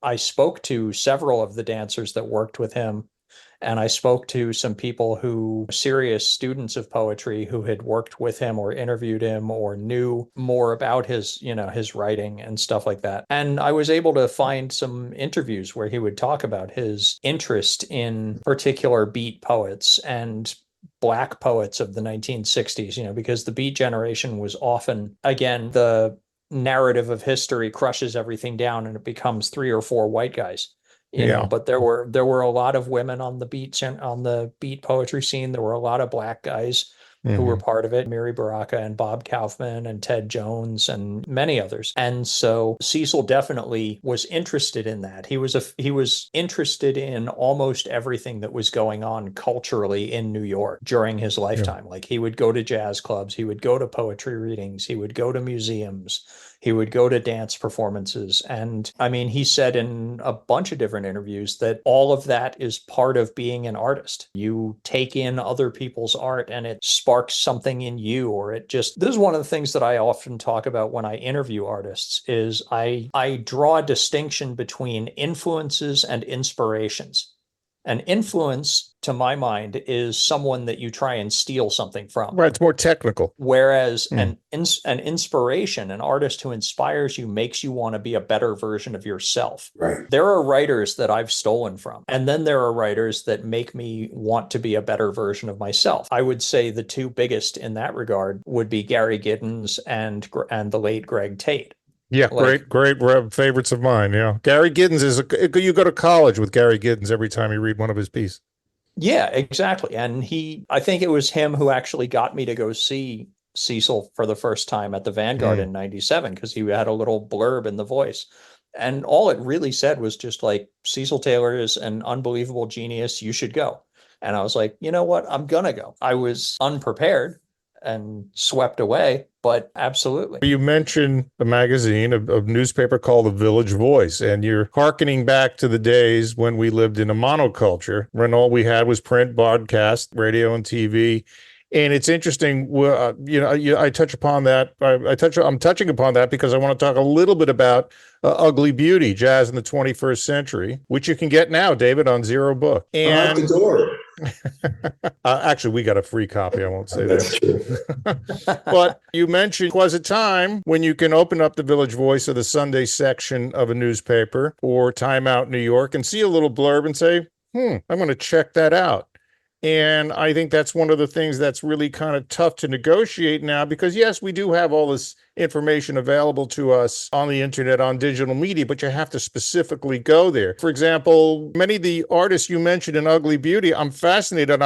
I spoke to several of the dancers that worked with him. And I spoke to some people serious students of poetry who had worked with him or interviewed him or knew more about his writing and stuff like that. And I was able to find some interviews where he would talk about his interest in particular beat poets and black poets of the 1960s, because the Beat generation was often, again, the narrative of history crushes everything down and it becomes 3 or 4 white guys. But there were a lot of women on the beat poetry scene. There were a lot of black guys who were part of it, Mary Baraka and Bob Kaufman and Ted Jones and many others. And so Cecil definitely was interested in that. He was interested in almost everything that was going on culturally in New York during his lifetime. Like he would go to jazz clubs, he would go to poetry readings, he would go to museums, he would go to dance performances. And I mean, he said in a bunch of different interviews that all of that is part of being an artist. You take in other people's art and it sparks something in you, or this is one of the things that I often talk about when I interview artists is I draw a distinction between influences and inspirations. An influence, to my mind, is someone that you try and steal something from. Right, it's more technical. Whereas an inspiration, an artist who inspires you, makes you want to be a better version of yourself. Right. There are writers that I've stolen from, and then there are writers that make me want to be a better version of myself. I would say the 2 biggest in that regard would be Gary Giddens and the late Greg Tate. Yeah, great favorites of mine. Yeah, Gary Giddens you go to college with Gary Giddens every time you read one of his pieces. Yeah, exactly. And I think it was him who actually got me to go see Cecil for the first time at the Vanguard in 97, because he had a little blurb in the Voice. And all it really said was just like, Cecil Taylor is an unbelievable genius. You should go. And I was like, you know what? I'm going to go. I was unprepared and swept away, but absolutely. You mentioned a magazine, a newspaper called The Village Voice, and you're hearkening back to the days when we lived in a monoculture, when all we had was print, broadcast, radio, and TV. And it's interesting, I touch upon that. I'm touching upon that because I want to talk a little bit about Ugly Beauty, Jazz in the 21st Century, which you can get now, David, on Zero Book. And out the door. Actually, we got a free copy. I won't say that. But you mentioned was a time when you can open up the Village Voice or the Sunday section of a newspaper or Time Out New York and see a little blurb and say, I'm going to check that out. And I think that's one of the things that's really kind of tough to negotiate now, because yes, we do have all this information available to us on the internet, on digital media, but you have to specifically go there. For example, many of the artists you mentioned in Ugly Beauty, I'm fascinated.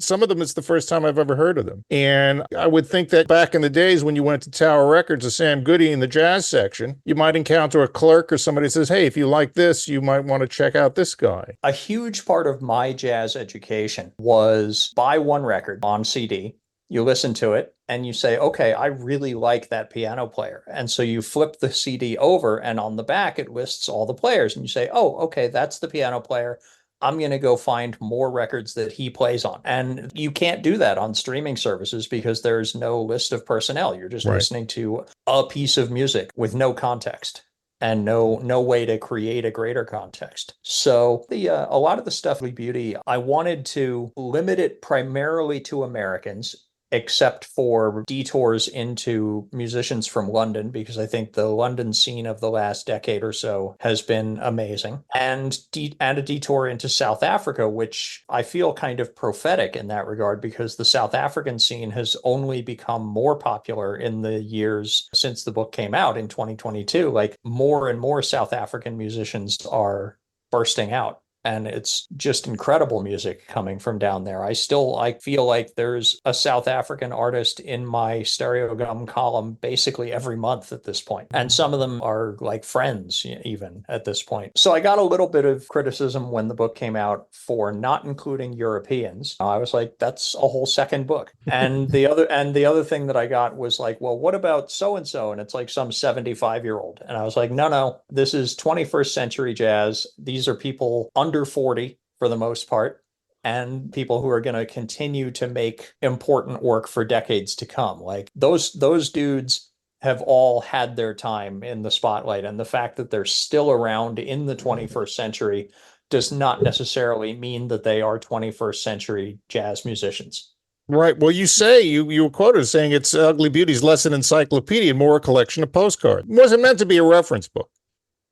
Some of them, it's the first time I've ever heard of them. And I would think that back in the days when you went to Tower Records or Sam Goody in the jazz section, you might encounter a clerk or somebody that says, hey, if you like this, you might want to check out this guy. A huge part of my jazz education was buy one record on CD. You listen to it and you say, okay, I really like that piano player. And so you flip the CD over and on the back, it lists all the players. And you say, oh, okay, that's the piano player. I'm going to go find more records that he plays on. And you can't do that on streaming services because there's no list of personnel. You're just listening to a piece of music with no context and no way to create a greater context. So a lot of the stuff with Beauty, I wanted to limit it primarily to Americans, except for detours into musicians from London, because I think the London scene of the last decade or so has been amazing. And a detour into South Africa, which I feel kind of prophetic in that regard, because the South African scene has only become more popular in the years since the book came out in 2022. Like more and more South African musicians are bursting out. And it's just incredible music coming from down there. I feel like there's a South African artist in my Stereo Gum column basically every month at this point. And some of them are like friends even at this point. So I got a little bit of criticism when the book came out for not including Europeans. I was like, that's a whole second book. And the other thing that I got was like, well, what about so-and-so? And it's like some 75-year-old. And I was like, no, this is 21st century jazz. These are people under 40 for the most part, and people who are going to continue to make important work for decades to come. Like those dudes have all had their time in the spotlight, and the fact that they're still around in the 21st century does not necessarily mean that they are 21st century jazz musicians. Right. Well, you were quoted as saying it's Ugly Beauty's less an encyclopedia and more a collection of postcards. It wasn't meant to be a reference book.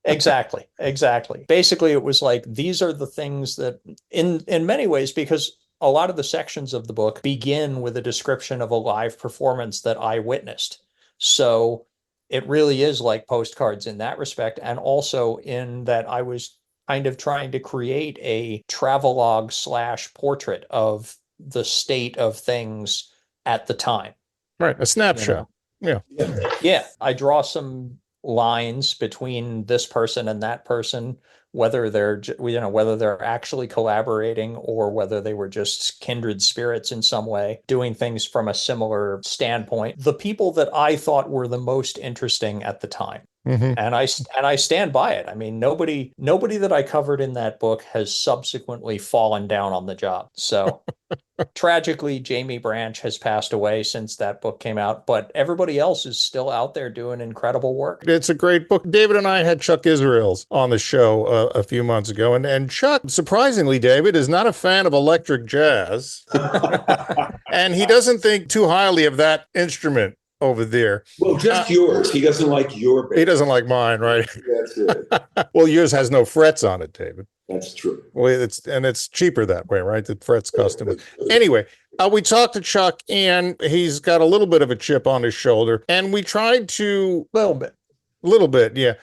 Exactly. Basically, it was like, these are the things that in many ways, because a lot of the sections of the book begin with a description of a live performance that I witnessed. So it really is like postcards in that respect, and also in that I was kind of trying to create a travelogue / portrait of the state of things at the time. Right, a snapshot. Yeah, I draw some lines between this person and that person, whether they're actually collaborating or whether they were just kindred spirits in some way, doing things from a similar standpoint. The people that I thought were the most interesting at the time. Mm-hmm. And I stand by it. I mean, nobody that I covered in that book has subsequently fallen down on the job. So tragically, Jamie Branch has passed away since that book came out, but everybody else is still out there doing incredible work. It's a great book. David and I had Chuck Israels on the show a few months ago, and Chuck, surprisingly, David, is not a fan of electric jazz, and he doesn't think too highly of that instrument over there. Well, just yours. He doesn't like your bass. He doesn't like mine, right? That's it. Well, yours has no frets on it, David. That's true. Well, it's cheaper that way, right? The frets custom. Anyway, we talked to Chuck, and he's got a little bit of a chip on his shoulder, and we tried to little bit, yeah.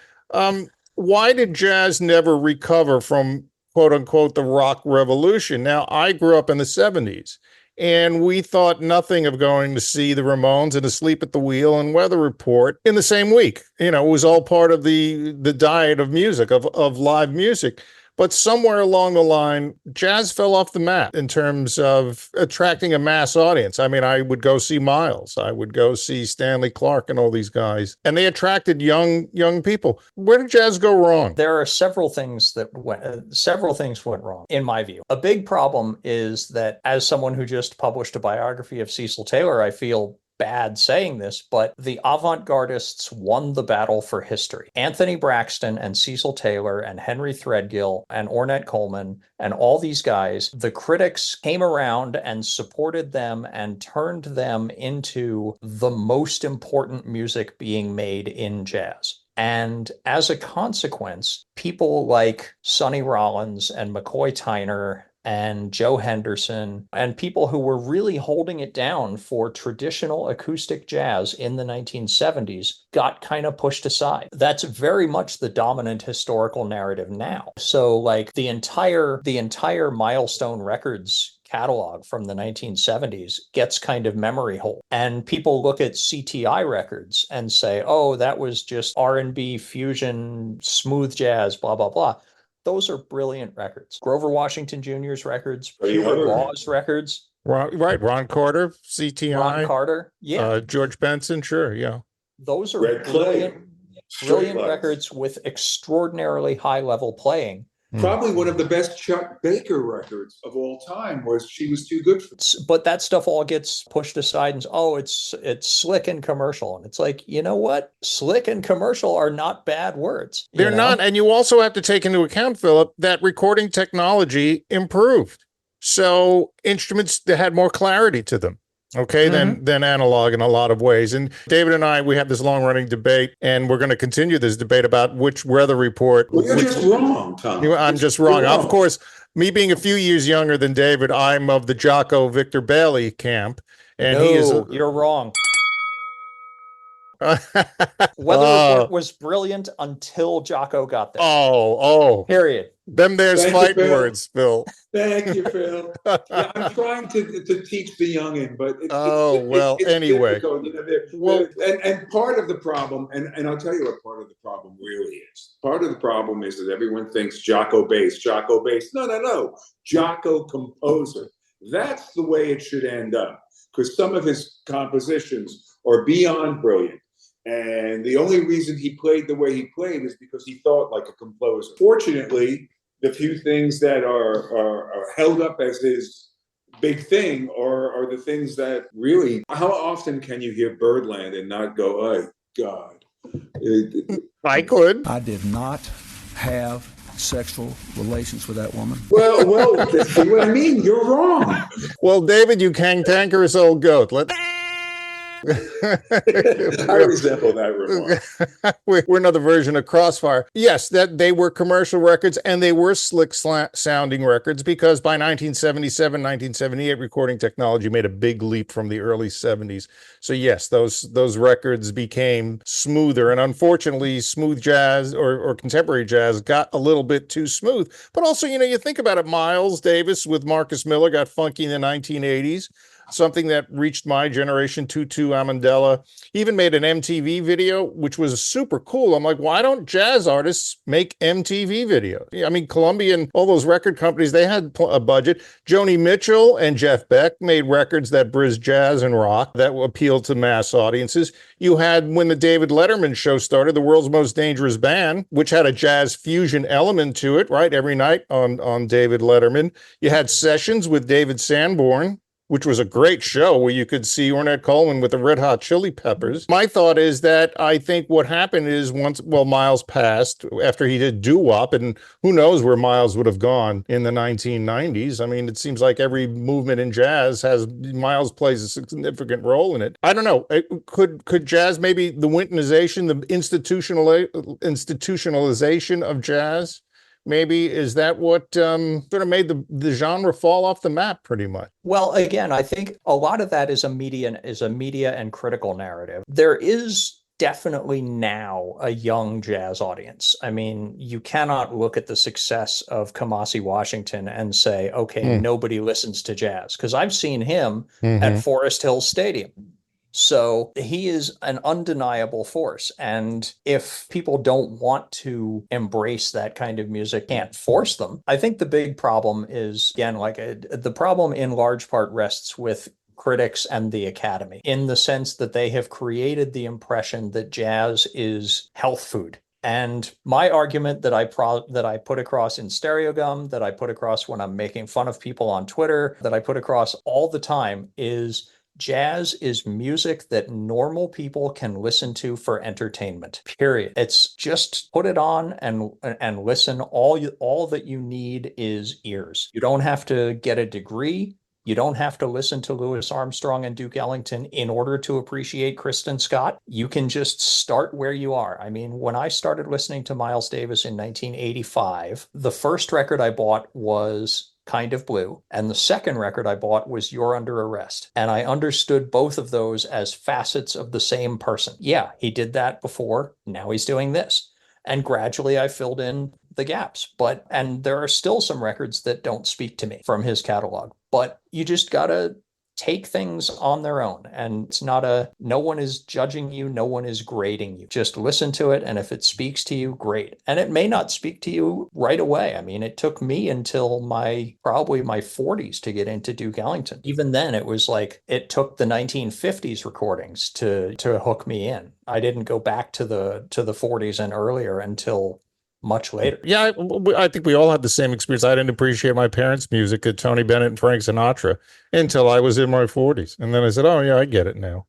Why did jazz never recover from quote unquote the rock revolution? Now, I grew up in the 70s. And we thought nothing of going to see the Ramones and Asleep at the Wheel and Weather Report in the same week. You know, it was all part of the diet of music, of live music. But somewhere along the line, jazz fell off the map in terms of attracting a mass audience. I mean, I would go see Miles. I would go see Stanley Clarke and all these guys. And they attracted young people. Where did jazz go wrong? There are several things went wrong, in my view. A big problem is that as someone who just published a biography of Cecil Taylor, I feel bad saying this, but the avant-gardists won the battle for history. Anthony Braxton and Cecil Taylor and Henry Threadgill and Ornette Coleman and all these guys, the critics came around and supported them and turned them into the most important music being made in jazz. And as a consequence, people like Sonny Rollins and McCoy Tyner and Joe Henderson, and people who were really holding it down for traditional acoustic jazz in the 1970s got kind of pushed aside. That's very much the dominant historical narrative now. So like the entire Milestone Records catalog from the 1970s gets kind of memory hole. And people look at CTI records and say, oh, that was just R&B, fusion, smooth jazz, blah, blah, blah. Those are brilliant records. Grover Washington Jr.'s records, Hubert Law's records. Right, Ron Carter, CTI. Ron Carter, yeah. George Benson, sure, yeah. Those are brilliant records with extraordinarily high-level playing. Probably one of the best Chuck Baker records of all time was She Was Too Good for Me. But that stuff all gets pushed aside and it's slick and commercial. And it's like, you know what? Slick and commercial are not bad words. They're not. And you also have to take into account, Philip, that recording technology improved. So instruments that had more clarity to them. Okay, than analog in a lot of ways. And David and I, we have this long-running debate, and we're going to continue this debate about which weather report. Well, you're just wrong, Tom. I'm just wrong. Of course, me being a few years younger than David, I'm of the Jocko Victor Bailey camp, and he is. You're wrong. Weather Report was brilliant until Jocko got there. Oh. Period. Them there's fighting words, Phil. Thank you, Phil. Yeah, I'm trying to teach the youngin, but it's anyway. difficult. You know, and part of the problem, and I'll tell you what part of the problem really is. Part of the problem is that everyone thinks Jocko bass. No. Jocko composer. That's the way it should end up, because some of his compositions are beyond brilliant. And the only reason he played the way he played is because he thought like a composer. Fortunately, the few things that are held up as his big thing are the things that really, how often can you hear Birdland and not go, oh, God. I could. I did not have sexual relations with that woman. Well, see what I mean? You're wrong. Well, David, you cantankerous old goat. I resemble that remark. We're another version of Crossfire. Yes, that they were commercial records and they were slick sounding records because by 1977, 1978, recording technology made a big leap from the early 70s. So yes, those records became smoother, and unfortunately, smooth jazz or contemporary jazz got a little bit too smooth. But also, you think about it, Miles Davis with Marcus Miller got funky in the 1980s. Something that reached my generation, Tutu Amandella. He even made an MTV video, which was super cool. I'm like, why don't jazz artists make MTV video? I mean, Columbia and all those record companies, they had a budget. Joni Mitchell and Jeff Beck made records that bridged jazz and rock that appealed to mass audiences. You had, when the David Letterman show started, The World's Most Dangerous Band, which had a jazz fusion element to it, right? Every night on David Letterman. You had Sessions with David Sanborn, which was a great show where you could see Ornette Coleman with the Red Hot Chili Peppers. My thought is that I think what happened is Miles passed after he did doo-wop, and who knows where Miles would have gone in the 1990s. I mean, it seems like every movement in jazz Miles plays a significant role in it. I don't know. Could jazz, maybe the Wintonization, the institutionalization of jazz, maybe, is that what sort of made the genre fall off the map pretty much? Well, again, I think a lot of that is a media and critical narrative. There is definitely now a young jazz audience. I mean, you cannot look at the success of Kamasi Washington and say, okay, nobody listens to jazz, because I've seen him at Forest Hill Stadium. So he is an undeniable force. And if people don't want to embrace that kind of music, can't force them. I think the big problem is, again, the problem in large part rests with critics and the Academy, in the sense that they have created the impression that jazz is health food. And my argument that I put across in Stereogum, that I put across when I'm making fun of people on Twitter, that I put across all the time is, jazz is music that normal people can listen to for entertainment, period. It's just put it on and listen. All that you need is ears. You don't have to get a degree. You don't have to listen to Louis Armstrong and Duke Ellington in order to appreciate Kristen Scott. You can just start where you are. I mean, when I started listening to Miles Davis in 1985, the first record I bought was Kind of Blue, and the second record I bought was You're Under Arrest. And I understood both of those as facets of the same person. Yeah, he did that before. Now he's doing this. And gradually I filled in the gaps. And there are still some records that don't speak to me from his catalog. But you just gotta take things on their own. And it's not no one is judging you, no one is grading you. Just listen to it, and if it speaks to you, great. And it may not speak to you right away. I mean, it took me until probably my 40s to get into Duke Ellington. Even then, it was like, it took the 1950s recordings to hook me in. I didn't go back to the 40s and earlier until much later. Yeah, I think we all had the same experience. I didn't appreciate my parents' music at Tony Bennett and Frank Sinatra until I was in my 40s. And then I said, oh, yeah, I get it now.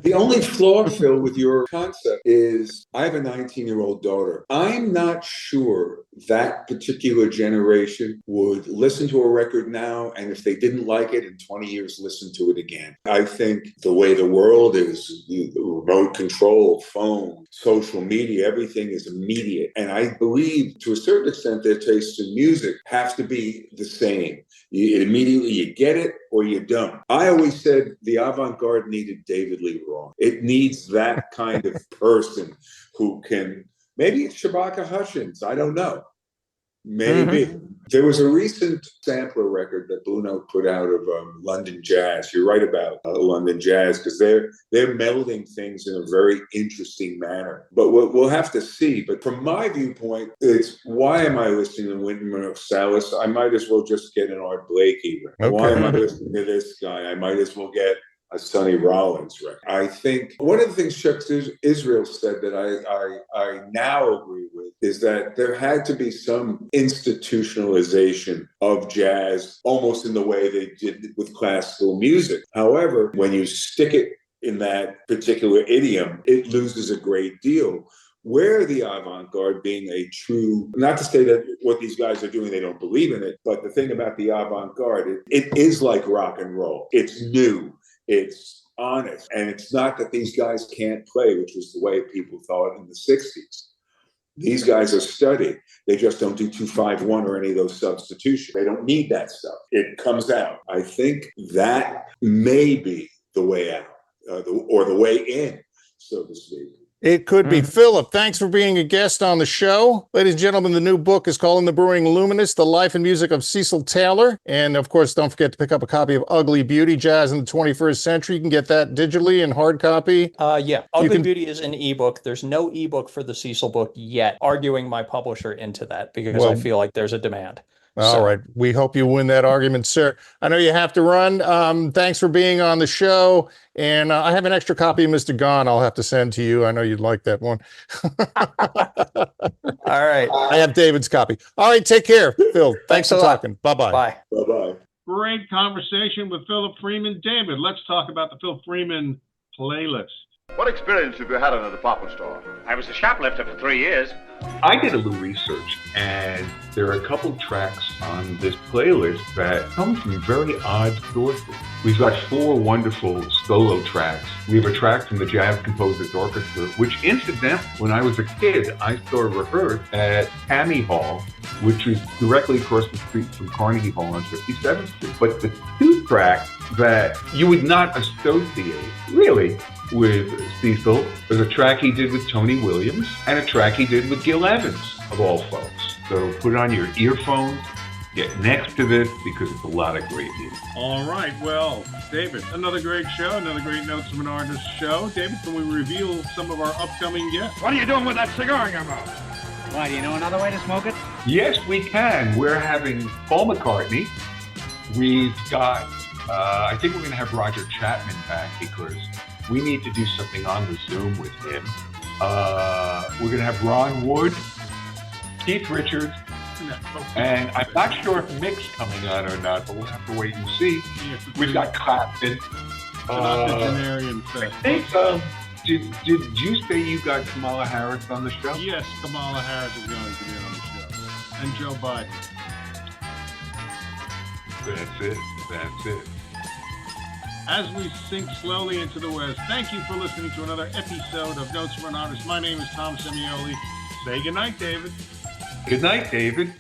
The only flaw, Phil, with your concept is I have a 19-year-old daughter. I'm not sure that particular generation would listen to a record now, and if they didn't like it in 20 years, listen to it again. I think the way the world is, remote control, phone, social media, everything is immediate. And I believe to a certain extent their tastes in music have to be the same. Immediately you get it or you don't. I always said the avant-garde needed David Lee Roth. It needs that kind of person who can, maybe it's Shabaka Hutchins, I don't know. Maybe. There was a recent sampler record that Blue Note put out of London Jazz. You're right about London Jazz, because they're melding things in a very interesting manner. But we'll have to see. But from my viewpoint, it's, why am I listening to Wynton Marsalis? I might as well just get an Art Blakey record. Okay. Why am I listening to this guy? I might as well get a Sonny Rollins record. I think one of the things Chuck Israel said that I now agree with is that there had to be some institutionalization of jazz, almost in the way they did with classical music. However, when you stick it in that particular idiom, it loses a great deal. Where the avant-garde being a true, not to say that what these guys are doing, they don't believe in it, but the thing about the avant-garde, it is like rock and roll. It's new. It's honest. And it's not that these guys can't play, which was the way people thought in the 60s. These guys are studied. They just don't do 2-5-1 or any of those substitutions. They don't need that stuff. It comes out. I think that may be the way out, or the way in, so to speak. It could be. Philip, thanks for being a guest on the show. Ladies and gentlemen, the new book is called In the Brewing Luminous, The Life and Music of Cecil Taylor. And of course, don't forget to pick up a copy of Ugly Beauty, Jazz in the 21st Century. You can get that digitally in hard copy. Yeah. Ugly Beauty is an ebook. There's no ebook for the Cecil book yet, arguing my publisher into that because I feel like there's a demand. All right. We hope you win that argument, sir. I know you have to run. Thanks for being on the show. And I have an extra copy of Mr. Gone I'll have to send to you. I know you'd like that one. All right. I have David's copy. All right. Take care, Phil. Thanks for talking. Bye-bye. Bye. Bye-bye. Great conversation with Philip Freeman. David, let's talk about the Phil Freeman playlist. What experience have you had in a department store? I was a shoplifter for 3 years. I did a little research, and there are a couple tracks on this playlist that come from very odd sources. We've got 4 wonderful solo tracks. We have a track from the Jazz Composers Orchestra, which incidentally, when I was a kid, I saw rehearsed at Tammany Hall, which is directly across the street from Carnegie Hall on 57th Street. But the 2 tracks that you would not associate, really, with Cecil, there's a track he did with Tony Williams and a track he did with Gil Evans, of all folks. So put on your earphones, get next to this, because it's a lot of great music. All right. Well, David, another great show, another great Notes from an Artist show. David, can we reveal some of our upcoming guests? What are you doing with that cigar in your mouth? Why, do you know another way to smoke it? Yes, we can. We're having Paul McCartney. We've got, I think we're going to have Roger Chapman back because we need to do something on the Zoom with him. We're going to have Ron Wood, Keith Richards, and I'm not sure if Mick's coming on or not, but we'll have to wait and see. We've got Clapton. Octogenarian I think, did you say you got Kamala Harris on the show? Yes, Kamala Harris is going to be on the show. And Joe Biden. That's it. As we sink slowly into the West, thank you for listening to another episode of Notes from an Artist. My name is Tom Semioli. Say goodnight, David. Good night, David.